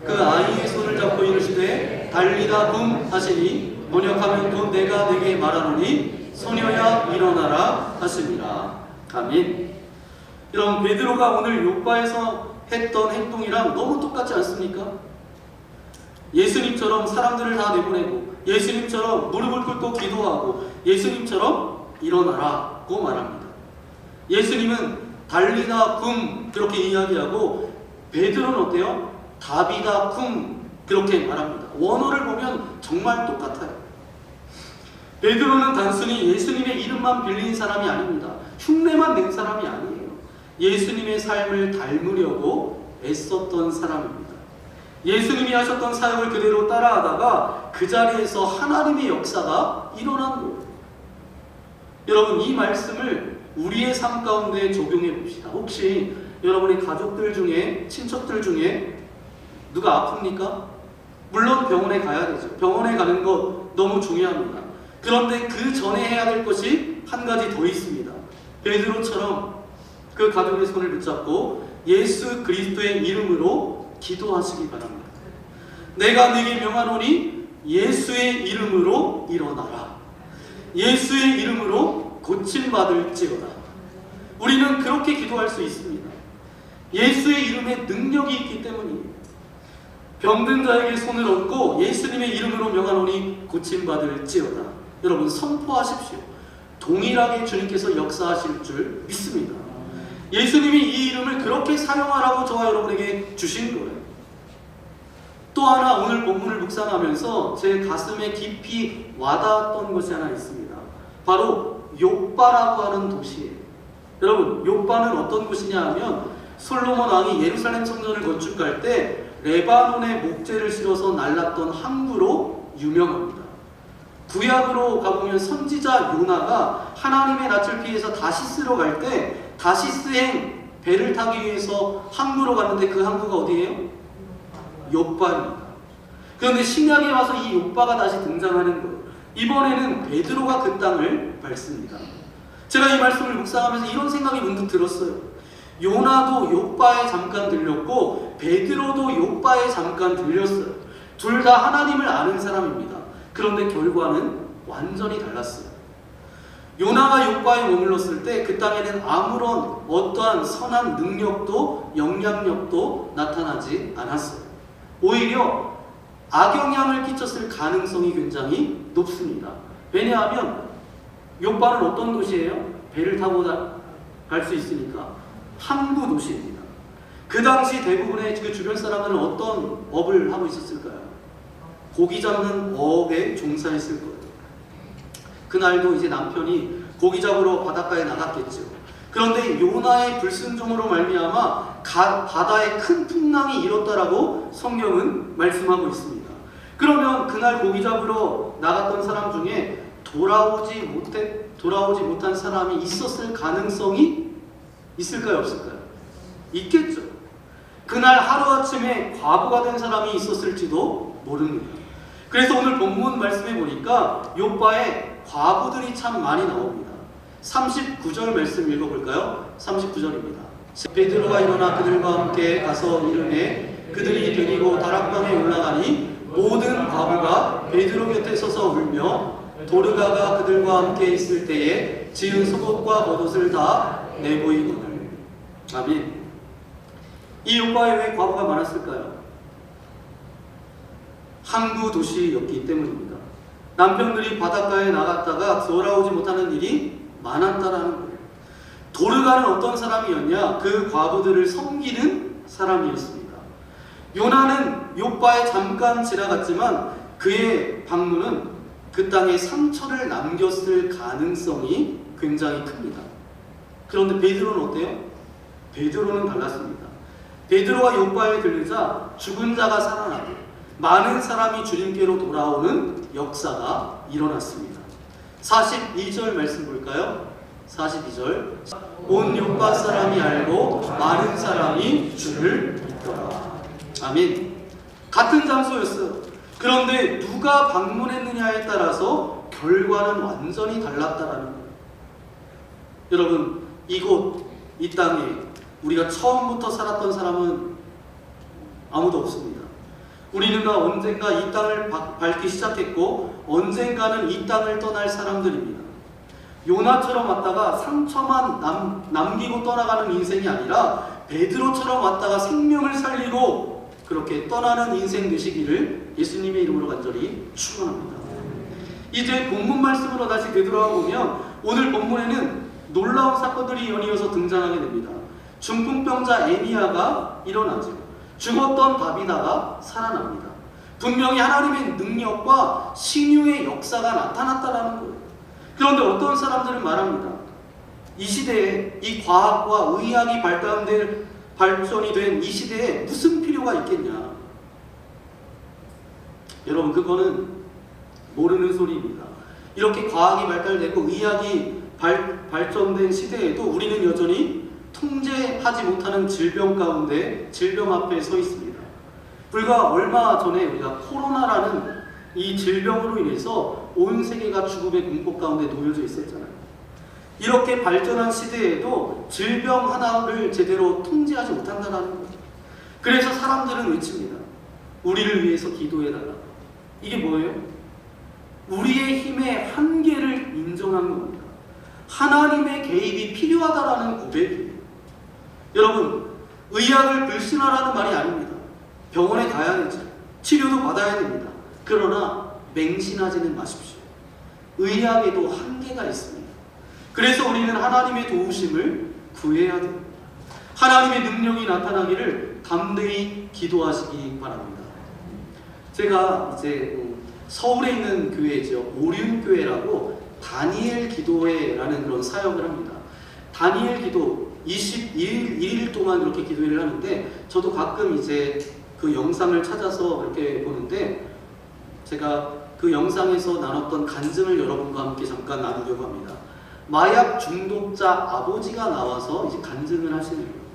그 아이의 손을 잡고 이르시되 달리다 굼 하시니 번역하면 곧 내가 네게 말하노니 소녀야 일어나라 하시니라. 아멘. 여러분 베드로가 오늘 요바에서 했던 행동이랑 너무 똑같지 않습니까? 예수님처럼 사람들을 다 내보내고 예수님처럼 무릎을 꿇고 기도하고 예수님처럼 일어나라고 말합니다. 예수님은 달리다 굼 그렇게 이야기하고 베드로는 어때요? 다비다 굼 그렇게 말합니다. 원어를 보면 정말 똑같아요. 베드로는 단순히 예수님의 이름만 빌린 사람이 아닙니다. 흉내만 낸 사람이 아니에요. 예수님의 삶을 닮으려고 애썼던 사람입니다. 예수님이 하셨던 사역을 그대로 따라하다가 그 자리에서 하나님의 역사가 일어난 거예요. 여러분 이 말씀을 우리의 삶 가운데 적용해 봅시다. 혹시 여러분의 가족들 중에 친척들 중에 누가 아픕니까? 물론 병원에 가야 되죠. 병원에 가는 것 너무 중요합니다. 그런데 그 전에 해야 될 것이 한 가지 더 있습니다. 베드로처럼 그 가족의 손을 붙잡고 예수 그리스도의 이름으로 기도하시기 바랍니다. 내가 네게 명하노니 예수의 이름으로 일어나라. 예수의 이름으로 고침받을지어다. 우리는 그렇게 기도할 수 있습니다. 예수의 이름에 능력이 있기 때문입니다. 병든 자에게 손을 얹고 예수님의 이름으로 명하노니 고침받을지어다. 여러분 선포하십시오. 동일하게 주님께서 역사하실 줄 믿습니다. 예수님이 이 이름을 그렇게 사용하라고 저와 여러분에게 주신 거예요. 또 하나 오늘 본문을 묵상하면서 제 가슴에 깊이 와닿았던 것이 하나 있습니다. 바로 욥바라고 하는 도시예요. 여러분 욥바는 어떤 곳이냐 하면 솔로몬 왕이 예루살렘 성전을 건축할 때 레바논에 목재를 실어서 날랐던 항구로 유명합니다. 구약으로 가보면 선지자 요나가 하나님의 낯을 피해서 다시스로 갈 때 다시스행 배를 타기 위해서 항구로 갔는데 그 항구가 어디예요? 욥바입니다. 그런데 신약에 와서 이 욥바가 다시 등장하는 거예요. 이번에는 베드로가 그 땅을 밟습니다. 제가 이 말씀을 묵상하면서 이런 생각이 문득 들었어요. 요나도 욥바에 잠깐 들렸고 베드로도 욥바에 잠깐 들렸어요. 둘 다 하나님을 아는 사람입니다. 그런데 결과는 완전히 달랐어요. 요나가 욥바에 머물렀을 때 그 땅에는 아무런 어떠한 선한 능력도 영향력도 나타나지 않았어요. 오히려 악영향을 끼쳤을 가능성이 굉장히 높습니다. 왜냐하면 욥바는 어떤 도시예요? 배를 타고 갈 수 있으니까 항구 도시입니다. 그 당시 대부분의 그 주변 사람들은 어떤 업을 하고 있었을까요? 고기 잡는 어업에 종사했을 거예요. 그날도 이제 남편이 고기 잡으러 바닷가에 나갔겠죠. 그런데 요나의 불순종으로 말미암아 바다에 큰 풍랑이 일었다라고 성경은 말씀하고 있습니다. 그러면 그날 고기 잡으러 나갔던 사람 중에 돌아오지 못한 사람이 있었을 가능성이 있을까요? 없을까요? 있겠죠. 그날 하루아침에 과부가 된 사람이 있었을지도 모릅니다. 그래서 오늘 본문 말씀해 보니까 욥바에 과부들이 참 많이 나옵니다. 39절 말씀 읽어볼까요? 39절입니다. 베드로가 일어나 그들과 함께 가서 이르매 그들이 데리고 다락방에 올라가니 모든 과부가 베드로 곁에 서서 울며 도르가가 그들과 함께 있을 때에 지은 속옷과 겉옷을 다 내보이거늘. 아멘. 이 욥바에 왜 과부가 많았을까요? 항구 도시였기 때문입니다. 남편들이 바닷가에 나갔다가 돌아오지 못하는 일이 많았다라는 거예요. 도르가는 어떤 사람이었냐? 그 과부들을 섬기는 사람이었습니다. 요나는 욥바에 잠깐 지나갔지만 그의 방문은 그 땅에 상처를 남겼을 가능성이 굉장히 큽니다. 그런데 베드로는 어때요? 베드로는 달랐습니다. 베드로가 욥바에 들르자 죽은 자가 살아나고 많은 사람이 주님께로 돌아오는 역사가 일어났습니다. 42절 말씀 볼까요? 42절. 온 욥바 사람이 알고 많은 사람이 주를 믿더라. 아멘. 같은 장소였어요. 그런데 누가 방문했느냐에 따라서 결과는 완전히 달랐다라는 거예요. 여러분, 이곳, 이 땅에 우리가 처음부터 살았던 사람은 아무도 없습니다. 우리는 언젠가 이 땅을 밟기 시작했고 언젠가는 이 땅을 떠날 사람들입니다. 요나처럼 왔다가 상처만 남기고 떠나가는 인생이 아니라 베드로처럼 왔다가 생명을 살리고 그렇게 떠나는 인생 되시기를 예수님의 이름으로 간절히 축원합니다. 이제 본문 말씀으로 다시 되돌아가 보면 오늘 본문에는 놀라운 사건들이 연이어서 등장하게 됩니다. 중풍병자 에미야가 일어나죠. 죽었던 다비다가 살아납니다. 분명히 하나님의 능력과 신유의 역사가 나타났다라는 거예요. 그런데 어떤 사람들은 말합니다. 이 시대에 이 과학과 의학이 발전이 된 이 시대에 무슨 필요가 있겠냐? 여러분, 그거는 모르는 소리입니다. 이렇게 과학이 발달되고 의학이 발전된 시대에도 우리는 여전히 통제하지 못하는 질병 가운데 질병 앞에 서 있습니다. 불과 얼마 전에 우리가 코로나라는 이 질병으로 인해서 온 세계가 죽음의 공포 가운데 놓여져 있었잖아요. 이렇게 발전한 시대에도 질병 하나를 제대로 통제하지 못한다는 거예요. 그래서 사람들은 외칩니다. 우리를 위해서 기도해달라. 이게 뭐예요? 우리의 힘의 한계를 인정하는 겁니다. 하나님의 개입이 필요하다라는 고백이에요. 여러분, 의학을 불신하라는 말이 아닙니다. 병원에 가야 되죠. 치료도 받아야 됩니다. 그러나 맹신하지는 마십시오. 의학에도 한계가 있습니다. 그래서 우리는 하나님의 도우심을 구해야 됩니다. 하나님의 능력이 나타나기를 담대히 기도하시기 바랍니다. 제가 이제 서울에 있는 교회죠. 오륜교회라고 다니엘 기도회라는 그런 사역을 합니다. 다니엘 기도 21일 동안 이렇게 기도회를 하는데 저도 가끔 이제 그 영상을 찾아서 이렇게 보는데 제가 그 영상에서 나눴던 간증을 여러분과 함께 잠깐 나누려고 합니다. 마약 중독자 아버지가 나와서 이제 간증을 하시는 거예요.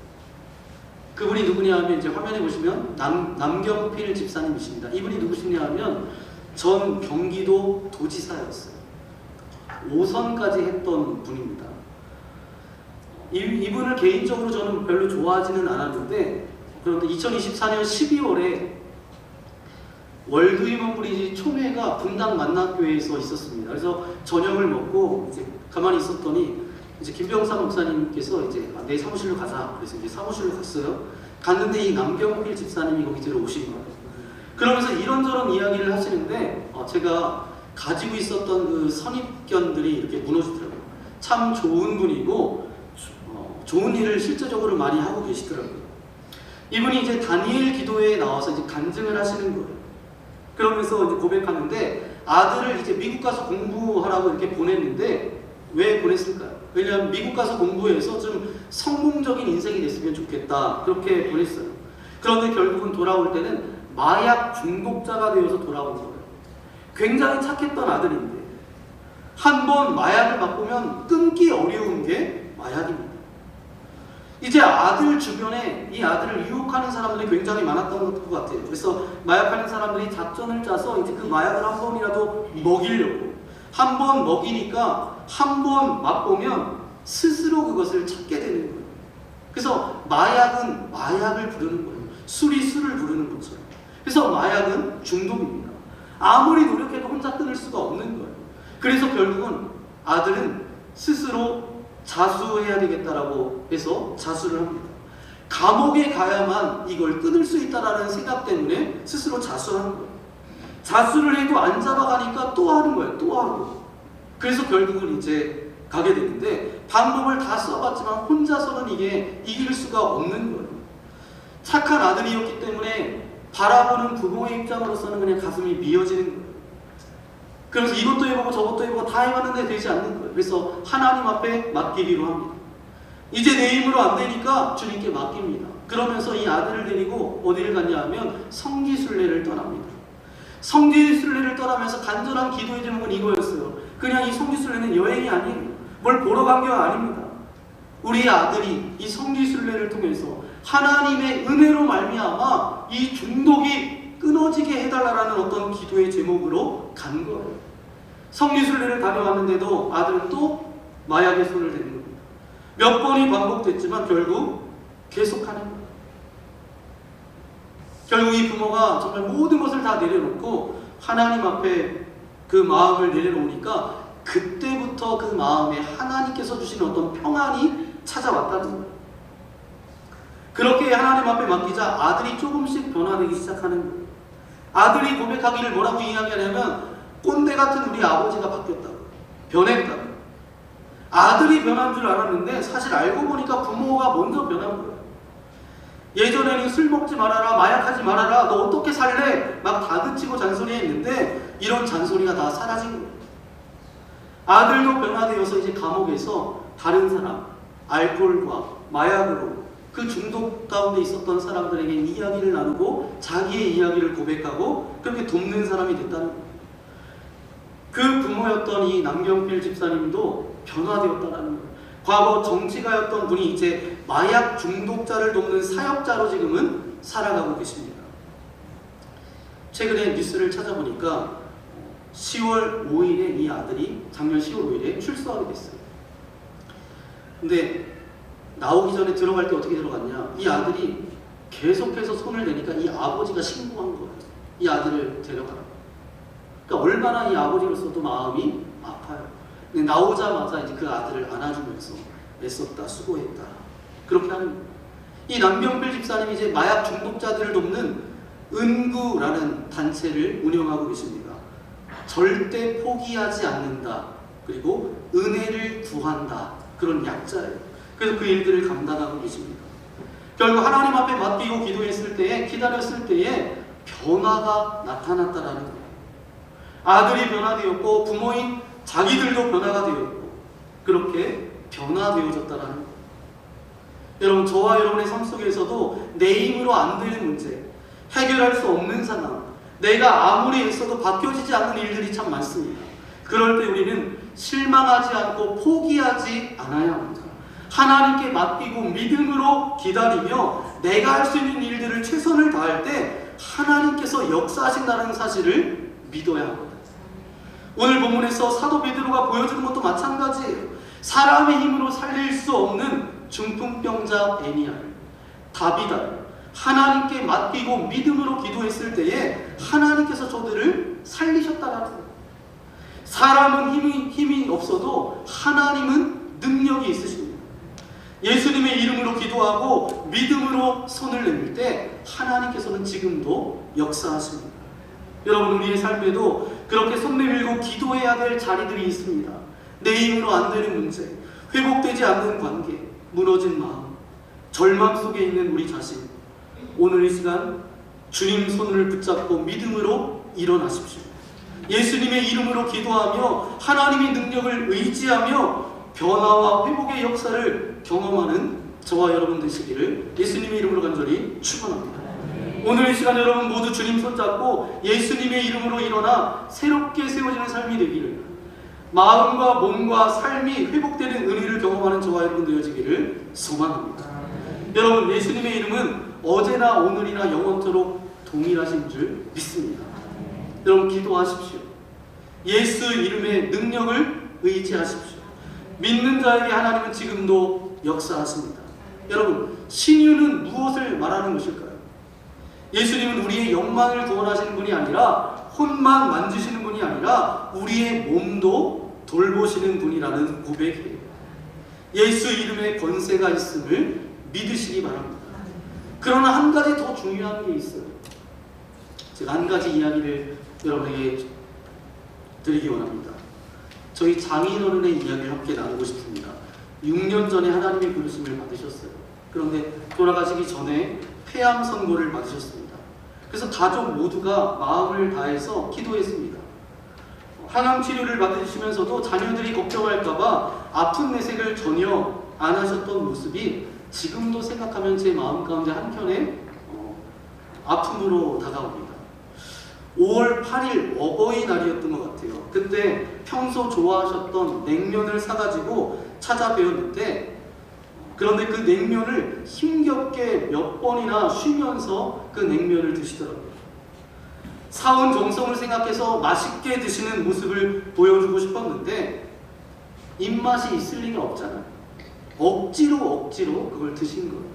그분이 누구냐 하면 이제 화면에 보시면 남경필 집사님이십니다. 이분이 누구시냐 하면 전 경기도 도지사였어요. 5선까지 했던 분입니다. 이분을 개인적으로 저는 별로 좋아하지는 않았는데 그런데 2024년 12월에 월드위먼 브리지 총회가 분당 만남교회에서 있었습니다. 그래서 저녁을 먹고 이제 가만히 있었더니 이제 김병사 목사님께서 이제 내 사무실로 가자. 그래서 이제 사무실로 갔어요. 갔는데 이 남경필 집사님이 거기 들어오신 거예요. 그러면서 이런저런 이야기를 하시는데 제가 가지고 있었던 그 선입견들이 이렇게 무너지더라고요. 참 좋은 분이고 좋은 일을 실제적으로 많이 하고 계시더라고요. 이분이 이제 다니엘 기도회에 나와서 이제 간증을 하시는 거예요. 그러면서 이제 고백하는데 아들을 이제 미국 가서 공부하라고 이렇게 보냈는데 왜 보냈을까요? 왜냐하면 미국 가서 공부해서 좀 성공적인 인생이 됐으면 좋겠다 그렇게 보냈어요. 그런데 결국은 돌아올 때는 마약 중독자가 되어서 돌아온 거예요. 굉장히 착했던 아들인데 한 번 마약을 맛보면 끊기 어려운 게 마약입니다. 이제 아들 주변에 이 아들을 유혹하는 사람들이 굉장히 많았던 것 같아요. 그래서 마약하는 사람들이 작전을 짜서 이제 그 마약을 한 번이라도 먹이려고 한 번 먹이니까 한 번 맛보면 스스로 그것을 찾게 되는 거예요. 그래서 마약은 마약을 부르는 거예요. 술이 술을 부르는 것처럼. 그래서 마약은 중독입니다. 아무리 노력해도 혼자 끊을 수가 없는 거예요. 그래서 결국은 아들은 스스로 자수해야 되겠다라고 해서 자수를 합니다. 감옥에 가야만 이걸 끊을 수 있다라는 생각 때문에 스스로 자수하는 거예요. 자수를 해도 안 잡아가니까 또 하는 거예요. 또 하고. 그래서 결국은 이제 가게 되는데 방법을 다 써봤지만 혼자서는 이게 이길 수가 없는 거예요. 착한 아들이었기 때문에 바라보는 부모의 입장으로서는 그냥 가슴이 미어지는 거예요. 그래서 이것도 해보고 저것도 해보고 다 해봤는데 되지 않는 거예요. 그래서 하나님 앞에 맡기기로 합니다. 이제 내 힘으로 안 되니까 주님께 맡깁니다. 그러면서 이 아들을 데리고 어디를 갔냐 하면 성지순례를 떠납니다. 성지순례를 떠나면서 간절한 기도의 제목은 이거였어요. 그냥 이 성지순례는 여행이 아니에요. 뭘 보러 간 게 아닙니다. 우리 아들이 이 성지순례를 통해서 하나님의 은혜로 말미암아 이 중독이 끊어지게 해달라는 어떤 기도의 제목으로 간 거예요. 성지순례를 다녀왔는데도 아들은 또 마약에 손을 대는 겁니다. 몇 번이 반복됐지만 결국 계속하는 거예요. 결국 이 부모가 정말 모든 것을 다 내려놓고 하나님 앞에 그 마음을 내려놓으니까 그때부터 그 마음에 하나님께서 주시는 어떤 평안이 찾아왔다는 거예요. 그렇게 하나님 앞에 맡기자 아들이 조금씩 변화되기 시작하는 거예요. 아들이 고백하기를 뭐라고 이야기하냐면 꼰대 같은 우리 아버지가 바뀌었다고, 변했다고. 아들이 변한 줄 알았는데 사실 알고 보니까 부모가 먼저 변한 거예요. 예전에는 술 먹지 말아라, 마약하지 말아라, 너 어떻게 살래? 막 다그치고 잔소리했는데 이런 잔소리가 다 사라진 거예요. 아들도 변화되어서 이제 감옥에서 다른 사람, 알코올과 마약으로 그 중독 가운데 있었던 사람들에게 이야기를 나누고 자기의 이야기를 고백하고 그렇게 돕는 사람이 됐다는 거예요. 그 부모였던 이 남경필 집사님도 변화되었다는 거예요. 과거 정치가였던 분이 이제 마약 중독자를 돕는 사역자로 지금은 살아가고 계십니다. 최근에 뉴스를 찾아보니까 10월 5일에 이 아들이 작년 10월 5일에 출소하게 됐어요. 근데 나오기 전에 들어갈 때 어떻게 들어갔냐? 이 아들이 계속해서 손을 대니까 이 아버지가 신고한 거예요. 이 아들을 데려가라. 그러니까 얼마나 이 아버지로서도 마음이 아파요. 근데 나오자마자 이제 그 아들을 안아주면서 애썼다, 수고했다. 그렇게 하는 거예요. 이 남경필 집사님이 이제 마약 중독자들을 돕는 은구라는 단체를 운영하고 계십니다. 절대 포기하지 않는다. 그리고 은혜를 구한다. 그런 약자예요. 그래서 그 일들을 감당하고 계십니다. 결국 하나님 앞에 맡기고 기도했을 때에, 기다렸을 때에 변화가 나타났다라는 거예요. 아들이 변화되었고 부모인 자기들도 변화가 되었고 그렇게 변화되어졌다라는 거예요. 여러분, 저와 여러분의 삶 속에서도 내 힘으로 안 되는 문제, 해결할 수 없는 상황, 내가 아무리 애써도 바뀌어지지 않는 일들이 참 많습니다. 그럴 때 우리는 실망하지 않고 포기하지 않아야 합니다. 하나님께 맡기고 믿음으로 기다리며 내가 할 수 있는 일들을 최선을 다할 때 하나님께서 역사하신다는 사실을 믿어야 합니다. 오늘 본문에서 사도 베드로가 보여주는 것도 마찬가지예요. 사람의 힘으로 살릴 수 없는 중풍병자 애니아를, 다비다를 하나님께 맡기고 믿음으로 기도했을 때에 하나님께서 저들을 살리셨다라는 거예요. 사람은 힘이 없어도 하나님은 능력이 있으십니다. 예수님의 이름으로 기도하고 믿음으로 손을 내밀 때 하나님께서는 지금도 역사하십니다. 여러분, 우리의 삶에도 그렇게 손 내밀고 기도해야 될 자리들이 있습니다. 내 힘으로 안 되는 문제, 회복되지 않는 관계, 무너진 마음, 절망 속에 있는 우리 자신, 오늘 이 시간 주님 손을 붙잡고 믿음으로 일어나십시오. 예수님의 이름으로 기도하며 하나님의 능력을 의지하며 변화와 회복의 역사를 경험하는 저와 여러분 되시기를 예수님의 이름으로 간절히 축원합니다. 오늘 이 시간 여러분 모두 주님 손잡고 예수님의 이름으로 일어나 새롭게 세워지는 삶이 되기를, 마음과 몸과 삶이 회복되는 은혜를 경험하는 저와 여러분 되어지기를 소망합니다. 여러분, 예수님의 이름은 어제나 오늘이나 영원토록 동일하신 줄 믿습니다. 여러분, 기도하십시오. 예수 이름의 능력을 의지하십시오. 믿는 자에게 하나님은 지금도 역사하십니다. 여러분, 신유는 무엇을 말하는 것일까요? 예수님은 우리의 영광을 구원하시는 분이 아니라, 혼만 만지시는 분이 아니라 우리의 몸도 돌보시는 분이라는 고백이에요. 예수 이름에 권세가 있음을 믿으시기 바랍니다. 그러나 한 가지 더 중요한 게 있어요. 제가 한 가지 이야기를 여러분에게 드리기 원합니다. 저희 장인어른의 이야기를 함께 나누고 싶습니다. 6년 전에 하나님의 부르심을 받으셨어요. 그런데 돌아가시기 전에 폐암 선고를 받으셨습니다. 그래서 가족 모두가 마음을 다해서 기도했습니다. 항암 치료를 받으시면서도 자녀들이 걱정할까봐 아픈 내색을 전혀 안 하셨던 모습이 지금도 생각하면 제 마음 가운데 한켠에 아픔으로 다가옵니다. 5월 8일 어버이날이었던 것 같아요. 그때 평소 좋아하셨던 냉면을 사가지고 찾아뵈었는데, 그런데 그 냉면을 힘겹게 몇 번이나 쉬면서 그 냉면을 드시더라고요. 사온 정성을 생각해서 맛있게 드시는 모습을 보여주고 싶었는데 입맛이 있을 리가 없잖아요. 억지로 그걸 드신 거예요.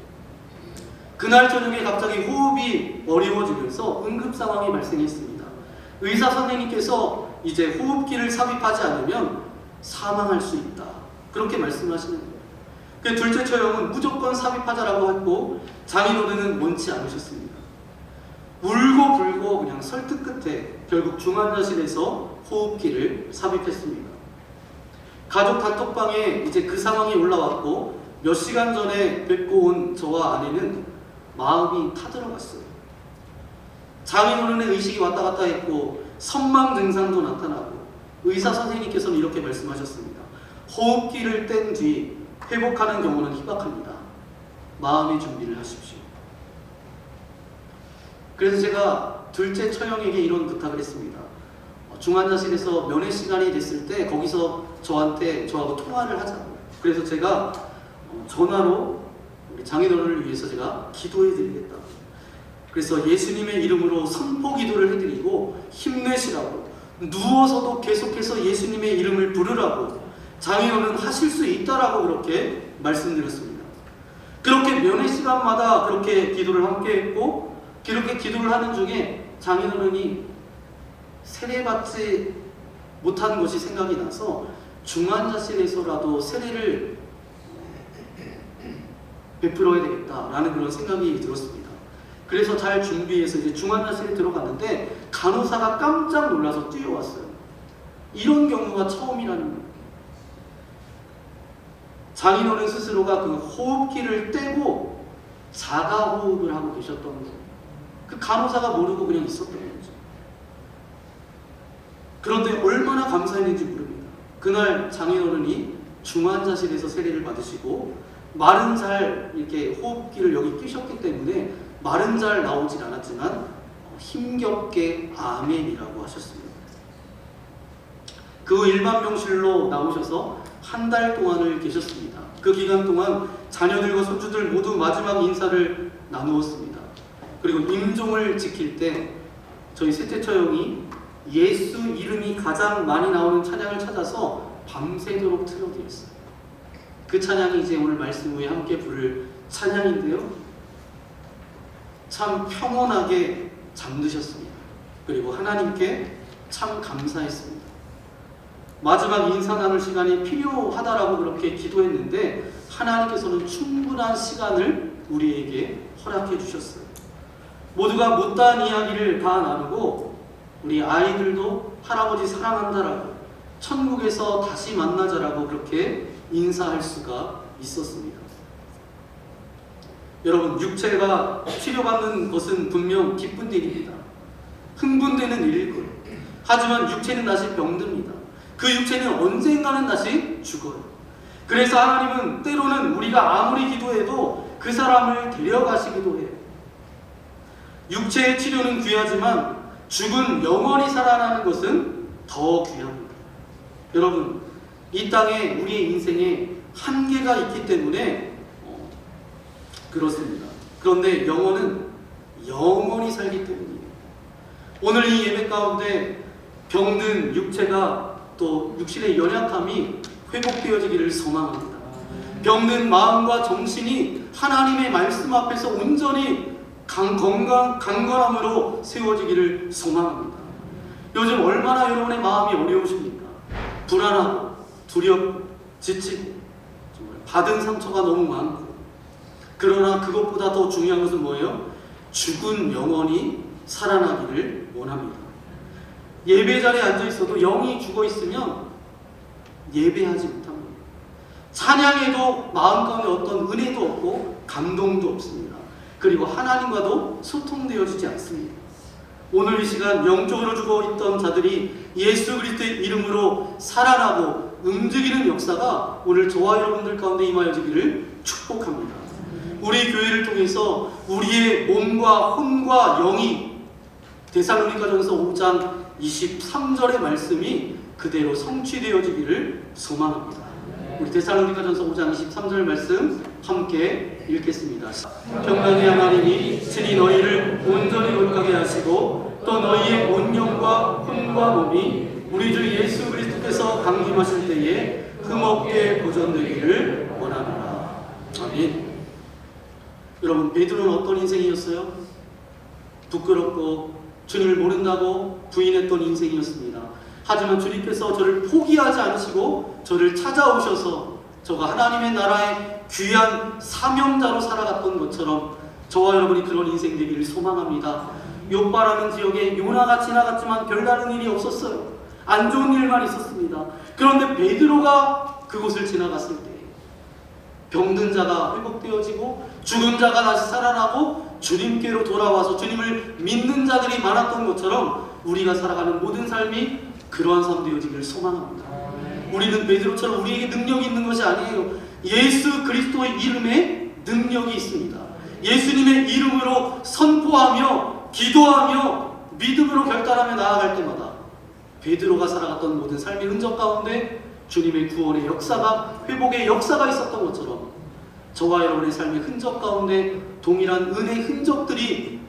그날 저녁에 갑자기 호흡이 어려워지면서 응급 상황이 발생했습니다. 의사 선생님께서 이제 호흡기를 삽입하지 않으면 사망할 수 있다, 그렇게 말씀하시는 거예요. 그 둘째 처형은 무조건 삽입하자라고 했고 장인어른은 원치 않으셨습니다. 울고 불고 그냥 설득 끝에 결국 중환자실에서 호흡기를 삽입했습니다. 가족 단톡방에 이제 그 상황이 올라왔고 몇 시간 전에 뵙고 온 저와 아내는 마음이 타들어갔어요. 장인어른의 의식이 왔다 갔다 했고 선망 증상도 나타나고 의사 선생님께서는 이렇게 말씀하셨습니다. 호흡기를 뗀 뒤 회복하는 경우는 희박합니다. 마음의 준비를 하십시오. 그래서 제가 둘째 처형에게 이런 부탁을 했습니다. 중환자실에서 면회 시간이 됐을 때 거기서 저하고 통화를 하자고요. 그래서 제가 전화로 우리 장인어른을 위해서 제가 기도해드리겠다. 그래서 예수님의 이름으로 선포 기도를 해드리고 힘내시라고, 누워서도 계속해서 예수님의 이름을 부르라고, 장인어른 하실 수 있다라고 그렇게 말씀드렸습니다. 그렇게 면회 시간마다 그렇게 기도를 함께 했고, 그렇게 기도를 하는 중에 장인어른이 세례받지 못한 것이 생각이 나서 중환자실에서라도 세례를 베풀어야 되겠다라는 그런 생각이 들었습니다. 그래서 잘 준비해서 이제 중환자실에 들어갔는데 간호사가 깜짝 놀라서 뛰어왔어요. 이런 경우가 처음이라는 거예요. 장인어른 스스로가 그 호흡기를 떼고 자가 호흡을 하고 계셨던 거예요. 그 간호사가 모르고 그냥 있었던 거죠. 그런데 얼마나 감사했는지 모릅니다. 그날 장인어른이 중환자실에서 세례를 받으시고 말은 잘 이렇게 호흡기를 여기 끼셨기 때문에 말은 잘 나오질 않았지만 힘겹게 아멘이라고 하셨습니다. 그 일반 병실로 나오셔서 한 달 동안을 계셨습니다. 그 기간 동안 자녀들과 손주들 모두 마지막 인사를 나누었습니다. 그리고 임종을 지킬 때 저희 셋째 처형이 예수 이름이 가장 많이 나오는 찬양을 찾아서 밤새도록 틀어드렸어요. 그 찬양이 이제 오늘 말씀 후에 함께 부를 찬양인데요. 참 평온하게 잠드셨습니다. 그리고 하나님께 참 감사했습니다. 마지막 인사 나눌 시간이 필요하다라고 그렇게 기도했는데 하나님께서는 충분한 시간을 우리에게 허락해 주셨어요. 모두가 못다한 이야기를 다 나누고 우리 아이들도 할아버지 사랑한다라고 천국에서 다시 만나자라고 그렇게 인사할 수가 있었습니다. 여러분, 육체가 치료받는 것은 분명 기쁜 일입니다. 흥분되는 일일 거예요. 하지만 육체는 다시 병듭니다. 그 육체는 언젠가는 다시 죽어요. 그래서 하나님은 때로는 우리가 아무리 기도해도 그 사람을 데려가시기도 해요. 육체의 치료는 귀하지만 죽은 영원히 살아나는 것은 더 귀합니다. 여러분, 이 땅에 우리의 인생에 한계가 있기 때문에 그렇습니다. 그런데 영혼은 영원히 살기 때문이에요. 오늘 이 예배 가운데 병든 육체가 또 육신의 연약함이 회복되어지기를 소망합니다. 병든 마음과 정신이 하나님의 말씀 앞에서 온전히 강건함으로 세워지기를 소망합니다. 요즘 얼마나 여러분의 마음이 어려우십니까? 불안하고 두렵고 지치고 정말 받은 상처가 너무 많고, 그러나 그것보다 더 중요한 것은 뭐예요? 죽은 영혼이 살아나기를 원합니다. 예배 자리에 앉아 있어도 영이 죽어 있으면 예배하지 못합니다. 찬양에도 마음 가운데 어떤 은혜도 없고 감동도 없습니다. 그리고 하나님과도 소통되어지지 않습니다. 오늘 이 시간 영적으로 죽어 있던 자들이 예수 그리스도의 이름으로 살아나고 움직이는 역사가 오늘 저와 여러분들 가운데 임하여지기를 축복합니다. 우리 교회를 통해서 우리의 몸과 혼과 영이 데살로니가전서 5장 23절의 말씀이 그대로 성취되어지기를 소망합니다. 우리 데살로니가전서 5장 23절 말씀 함께 읽겠습니다. 평강의 하나님이 친히 너희를 온전히 거룩하게 하시고 또 너희의 온 영과 혼과 몸이 우리 주 예수 그리스도께서 강림하실 때에 흠없게 보존되기를 원합니다. 아멘. 여러분, 베드로는 어떤 인생이었어요? 부끄럽고 주님을 모른다고 부인했던 인생이었습니다. 하지만 주님께서 저를 포기하지 않으시고 저를 찾아오셔서 저가 하나님의 나라의 귀한 사명자로 살아갔던 것처럼 저와 여러분이 그런 인생 되기를 소망합니다. 욥바라는 지역에 요나가 지나갔지만 별다른 일이 없었어요. 안 좋은 일만 있었습니다. 그런데 베드로가 그곳을 지나갔을 때 병든 자가 회복되어지고 죽은 자가 다시 살아나고 주님께로 돌아와서 주님을 믿는 자들이 많았던 것처럼 우리가 살아가는 모든 삶이 그러한 삶 되어지기를 소망합니다. 우리는 베드로처럼 우리에게 능력이 있는 것이 아니에요. 예수 그리스도의 이름에 능력이 있습니다. 예수님의 이름으로 선포하며 기도하며 믿음으로 결단하며 나아갈 때마다 베드로가 살아갔던 모든 삶의 흔적 가운데 주님의 구원의 역사가, 회복의 역사가 있었던 것처럼 저와 여러분의 삶의 흔적 가운데 동일한 은혜의 흔적들이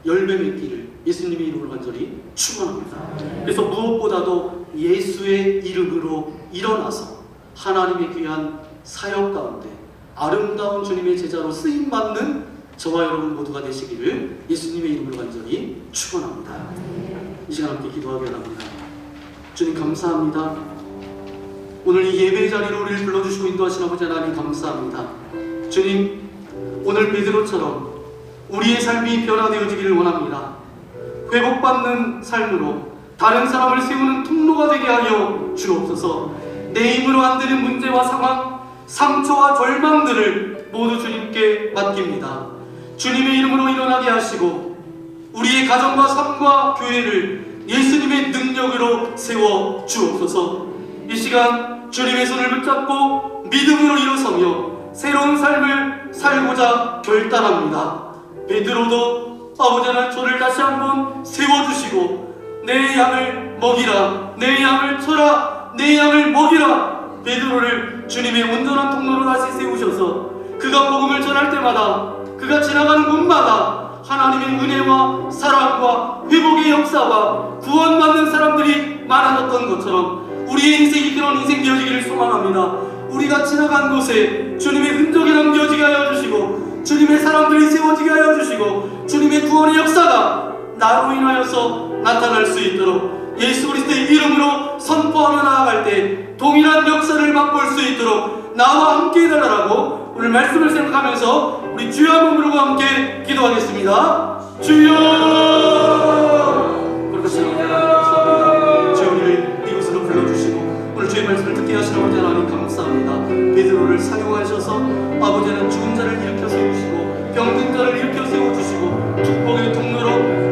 열매 맺기를 예수님의 이름으로 간절히 축원합니다. 그래서 무엇보다도 예수의 이름으로 일어나서 하나님의 귀한 사역 가운데 아름다운 주님의 제자로 쓰임받는 저와 여러분 모두가 되시기를 예수님의 이름으로 간절히 축원합니다. 이 시간 함께 기도하게 합니다. 주님 감사합니다. 오늘 이 예배 자리로 우리를 불러주시고 인도하신 아버지 하나님 감사합니다. 주님, 오늘 베드로처럼 우리의 삶이 변화되어지기를 원합니다. 회복받는 삶으로 다른 사람을 세우는 통로가 되게 하여 주옵소서. 내 힘으로 안 되는 문제와 상황, 상처와 절망들을 모두 주님께 맡깁니다. 주님의 이름으로 일어나게 하시고 우리의 가정과 삶과 교회를 예수님의 능력으로 세워 주옵소서. 이 시간 주님의 손을 붙잡고 믿음으로 일어서며 새로운 삶을 살고자 결단합니다. 베드로도 아버지 하나님 저를 다시 한번 세워주시고 내 양을 먹이라, 내 양을 쳐라, 내 양을 먹이라. 베드로를 주님의 온전한 통로로 다시 세우셔서 그가 복음을 전할 때마다 그가 지나가는 곳마다 하나님의 은혜와 사랑과 회복의 역사와 구원받는 사람들이 많아졌던 것처럼 우리의 인생이 그런 인생 되어지기를 소망합니다. 우리가 지나간 곳에 주님의 흔적이 남겨지게 하여 주시고 주님의 사람들이 세워지게 하여 주시고 주님의 구원의 역사가 나로 인하여서 나타날 수 있도록 예수 그리스도의 이름으로 선포하며 나아갈 때 동일한 역사를 맛볼 수 있도록 나와 함께 해달라고 오늘 말씀을 생각하면서 우리 주여 한번 부르고 함께 기도하겠습니다. 주여! 그렇게 감사합니다. 주여 우리를 이곳으로 불러주시고 오늘 주의 말씀을 듣게 하시는 아버지 하나님 감사합니다. 베드로를 사용하셔서 아버지 하나님 죽은 자를 일으켜 세우시고 병든 자를 일으켜 세워주시고 축복의 통로로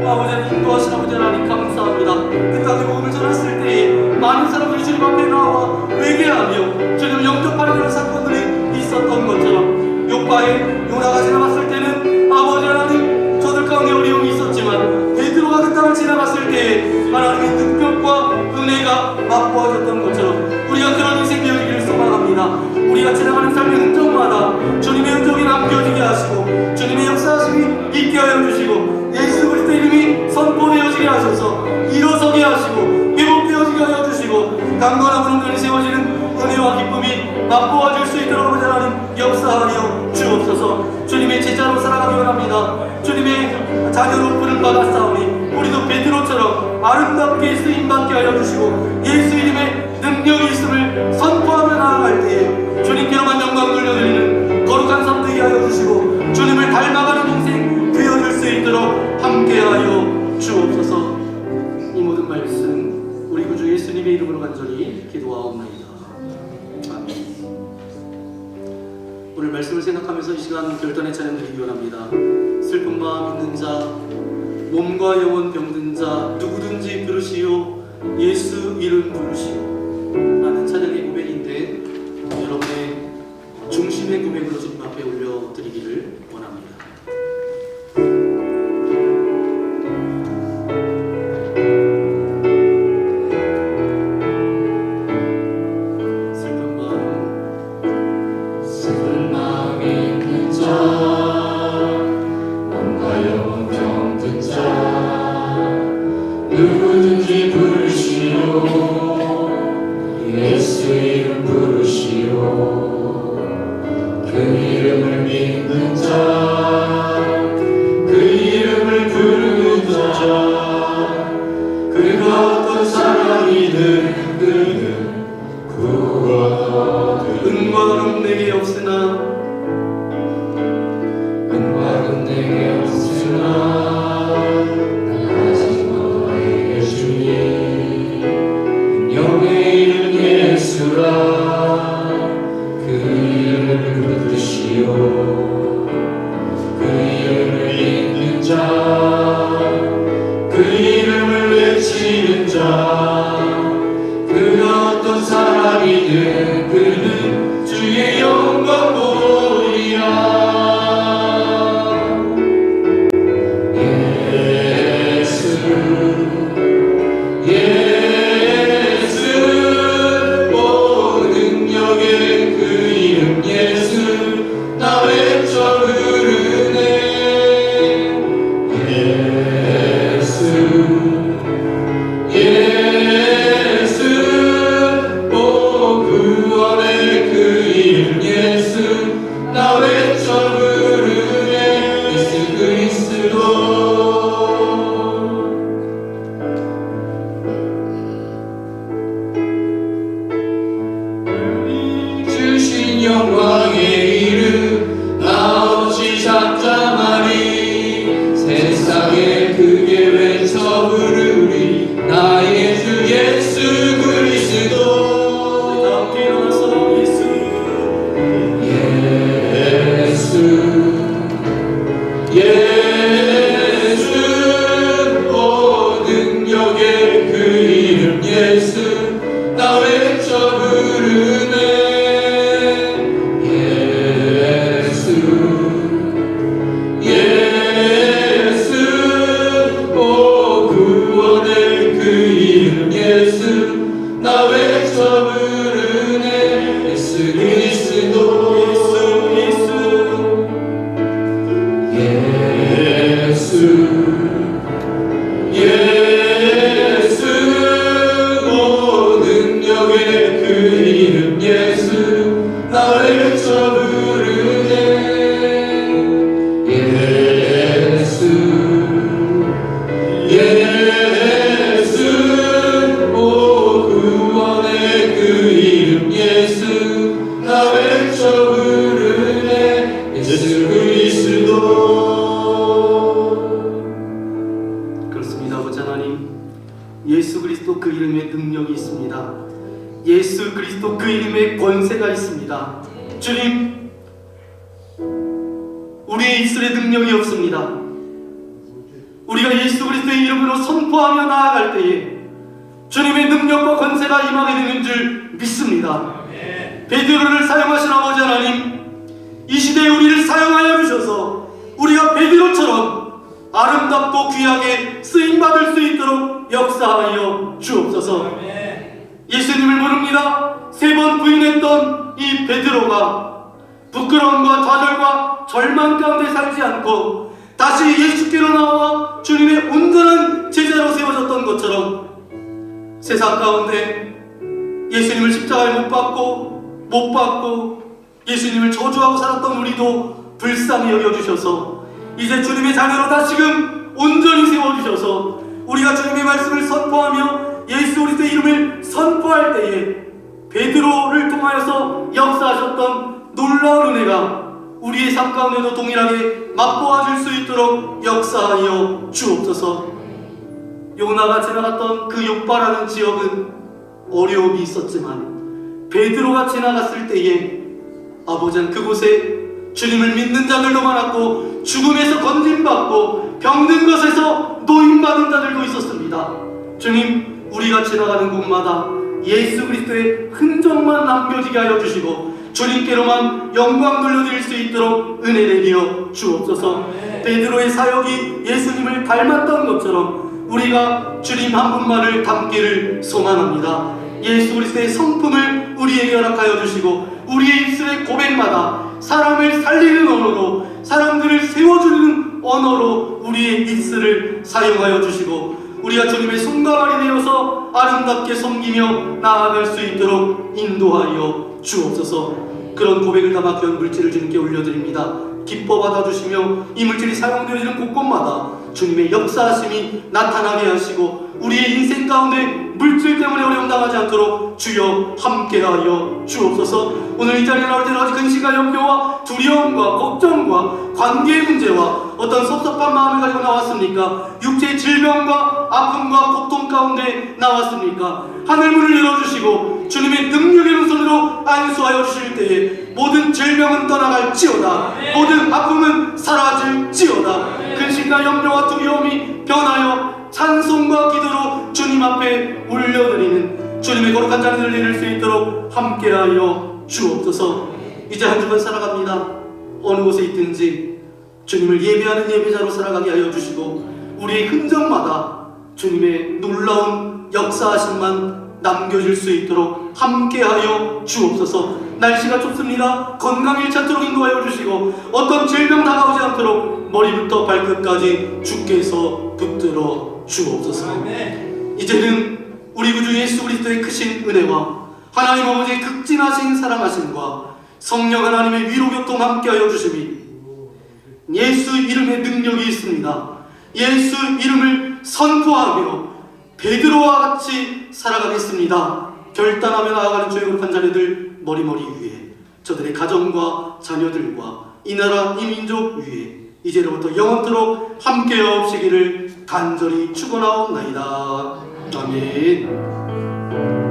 아버지 하나님 인도하신 아버지 하나님 감사합니다. 그 땅에 복음을 전했을 때에 많은 사람들이 주님 앞에 나와 회개하며 주님 영접하는 그런 사건들이 있었던 것처럼 욥바에 요나가 지나갔을 때는 아버지 하나님 저들 가운데 어려움이 있었지만 베드로가 그 땅을 지나갔을 때에 하나님의 능력과 은혜가 맛보아졌던 것처럼 우리가 그런 인생 되어지기를 소망합니다. 우리가 지나가는 삶의 흔적마다 주님의 흔적이 남겨지게 하시고 주님의 역사하심이 있게 하여 주시고 예수 그리스도의 이름이 선포되어지게 하셔서 일어서게 하시고 회복되어지게 하여 주시고 강건한 무릎들이 세워지는 은혜와 기쁨이 맛보아질 수 있도록 아버지 하나님 역사하여 주옵소서. 주님의 제자로 살아가기 원합니다. 주님의 자녀로 부름받아 싸우니 우리도 베드로처럼 아름답게 쓰임받게 하여 주시고 예수 이름의 능력이 있음을 선포하며 나아갈 때에 주님께로만 영광 돌려드리는 거룩한 삶 되게 하여 주시고 주님을 닮아가는 인생 되어줄 수 있도록 함께 간절히 기도하옵나이다. 아멘. 오늘 말씀을 생각하면서 이 시간 결단의 찬양 드리기 원합니다. 슬픈 마음 있는 자, 몸과 영혼 병든 자 누구든지 부르시오, 예수 이름 부르시오 라는 찬양의 고백인데, 여러분의 중심의 고백으로 주님 앞에 올려드리기를 원합니다. 슬픈 마음 있는 자, 몸과 영혼 병든 자 누구든지 부르시오, 예수 이름 부르시오. 그 이름을 믿는 자, 그 이름을 부르는 자, 그가 어떤 사람이든 그는 구원 얻으리. 은과 금 내게 없으나 은과 금 내게 없으나 나가진 너에게 주니 능력의 이름 예수라. 그 이름을 붙드시오, 그 이름을 믿는 자, 그 이름을 외치는 자, 그가 어떤 사람이든 그는 주의 영광 보리라. 예수 예수 오 능력의 그 이름 예수 나 외쳐 부르네. 예수 예수 오 구원의 그 이름 예수 나 외쳐 부르네. 예수 그리스도. 주신 영광의 이름 나 없이 잠잠하리. 세상에 크게 외쳐 부르리. 나의 주 예수 그리스도. 다 함께 일어나서 예수 예수 예수 오 능력의 그 이름 예수 나 외쳐 부르네. 예수 예수 오 구원의 그 이름 예수 나 외쳐 부르네. 예수 그리스도. 예수 예수 오 능력의 그 이름 예수 나 외쳐 부르네. 예수 예수 오 구원의 그 이름 예수 나 외쳐 부르네. 예수 그리스도. 그렇습니다. 아버지 하나님, 예수 그리스도 그 이름에 능력이 있습니다. 예수 그리스도 그 이름에 권세가 있습니다. 주님, 우리의 입술에 능력이 없습니다. 우리가 예수 그리스도의 이름으로 선포하며 나아갈 때에 주님의 능력과 권세가 임하게 되는 줄 믿습니다. 베드로를 사용하신 아버지 하나님, 이 시대에 우리를 사용하여 주셔서 우리가 베드로처럼 아름답고 귀하게 쓰임받을 수 있도록 역사하여 주옵소서. 예수님을 모릅니다. 3번 부인했던 이 베드로가 부끄러움과 좌절과 절망 가운데 살지 않고 다시 예수께로 나와 주님의 온전한 제자로 세워졌던 것처럼 세상 가운데 예수님을 십자가에 못 박고 예수님을 저주하고 살았던 우리도 불쌍히 여겨주셔서 이제 주님의 자녀로 다시금 온전히 세워주셔서 우리가 주님의 말씀을 선포하며 예수 그리스도의 이름을 선포할 때에 베드로를 통하여서 역사하셨던 놀라운 은혜가 우리의 삶 가운데도 동일하게 맛보아 줄 수 있도록 역사하여 주옵소서. 요나가 지나갔던 그 욥바라는 지역은 어려움이 있었지만 베드로가 지나갔을 때에 아버지는 그곳에 주님을 믿는 자들도 많았고 죽음에서 건짐받고 병든 것에서 노임받은 자들도 있었습니다. 주님, 우리가 지나가는 곳마다 예수 그리스도의 흔적만 남겨지게 하여 주시고 주님께로만 영광 돌려드릴 수 있도록 은혜 내리어 주옵소서. 베드로의 사역이 예수님을 닮았던 것처럼 우리가 주님 한 분만을 닮기를 소망합니다. 예수 그리스도의 성품을 우리에게 허락하여 주시고 우리의 입술의 고백마다 사람을 살리는 언어로, 사람들을 세워주는 언어로 우리의 입술을 사용하여 주시고 우리가 주님의 손과 발이 되어서 아름답게 섬기며 나아갈 수 있도록 인도하여 주옵소서. 그런 고백을 담아 귀한 물질을 주님께 올려드립니다. 기뻐 받아주시며 이 물질이 사용되어지는 곳곳마다 주님의 역사하심이 나타나게 하시고 우리의 인생 가운데 물질 때문에 어려움 당하지 않도록 주여 함께하여 주옵소서. 오늘 이 자리에 나올 때 여러 가지 근심과 염려와 두려움과 걱정과 관계의 문제와 어떤 섭섭한 마음을 가지고 나왔습니까? 육체의 질병과 아픔과 고통 가운데 나왔습니까? 하늘문을 열어주시고 주님의 능력의 손으로 안수하여 주실 때에 모든 질병은 떠나갈지어다, 모든 아픔은 사라질지어다. 근심과 염려와 두려움이 변하여 찬송과 기도로 주님 앞에 올려드리는 주님의 거룩한 자리를 내릴 수 있도록 함께하여 주옵소서. 이제 한 주간 살아갑니다. 어느 곳에 있든지 주님을 예배하는 예배자로 살아가게 하여 주시고 우리의 흔적마다 주님의 놀라운 역사하심만 남겨질 수 있도록 함께하여 주옵소서. 날씨가 춥습니다. 건강 일치하도록 인도하여 주시고 어떤 질병 다가오지 않도록 머리부터 발끝까지 주께서 붙들어 주옵소서. 이제는 우리 구주 예수 그리스도의 크신 은혜와 하나님 아버지의 극진하신 사랑하심과 성령 하나님의 위로교통 함께하여 주심이 예수 이름의 능력이 있습니다. 예수 이름을 선포하며 베드로와 같이 살아가겠습니다. 결단하며 나아가는 주의 거룩한 자녀들 머리머리 위에, 저들의 가정과 자녀들과 이 나라 이 민족 위에 이제로부터 영원토록 함께하옵시기를 간절히 축원하옵나이다. 아멘.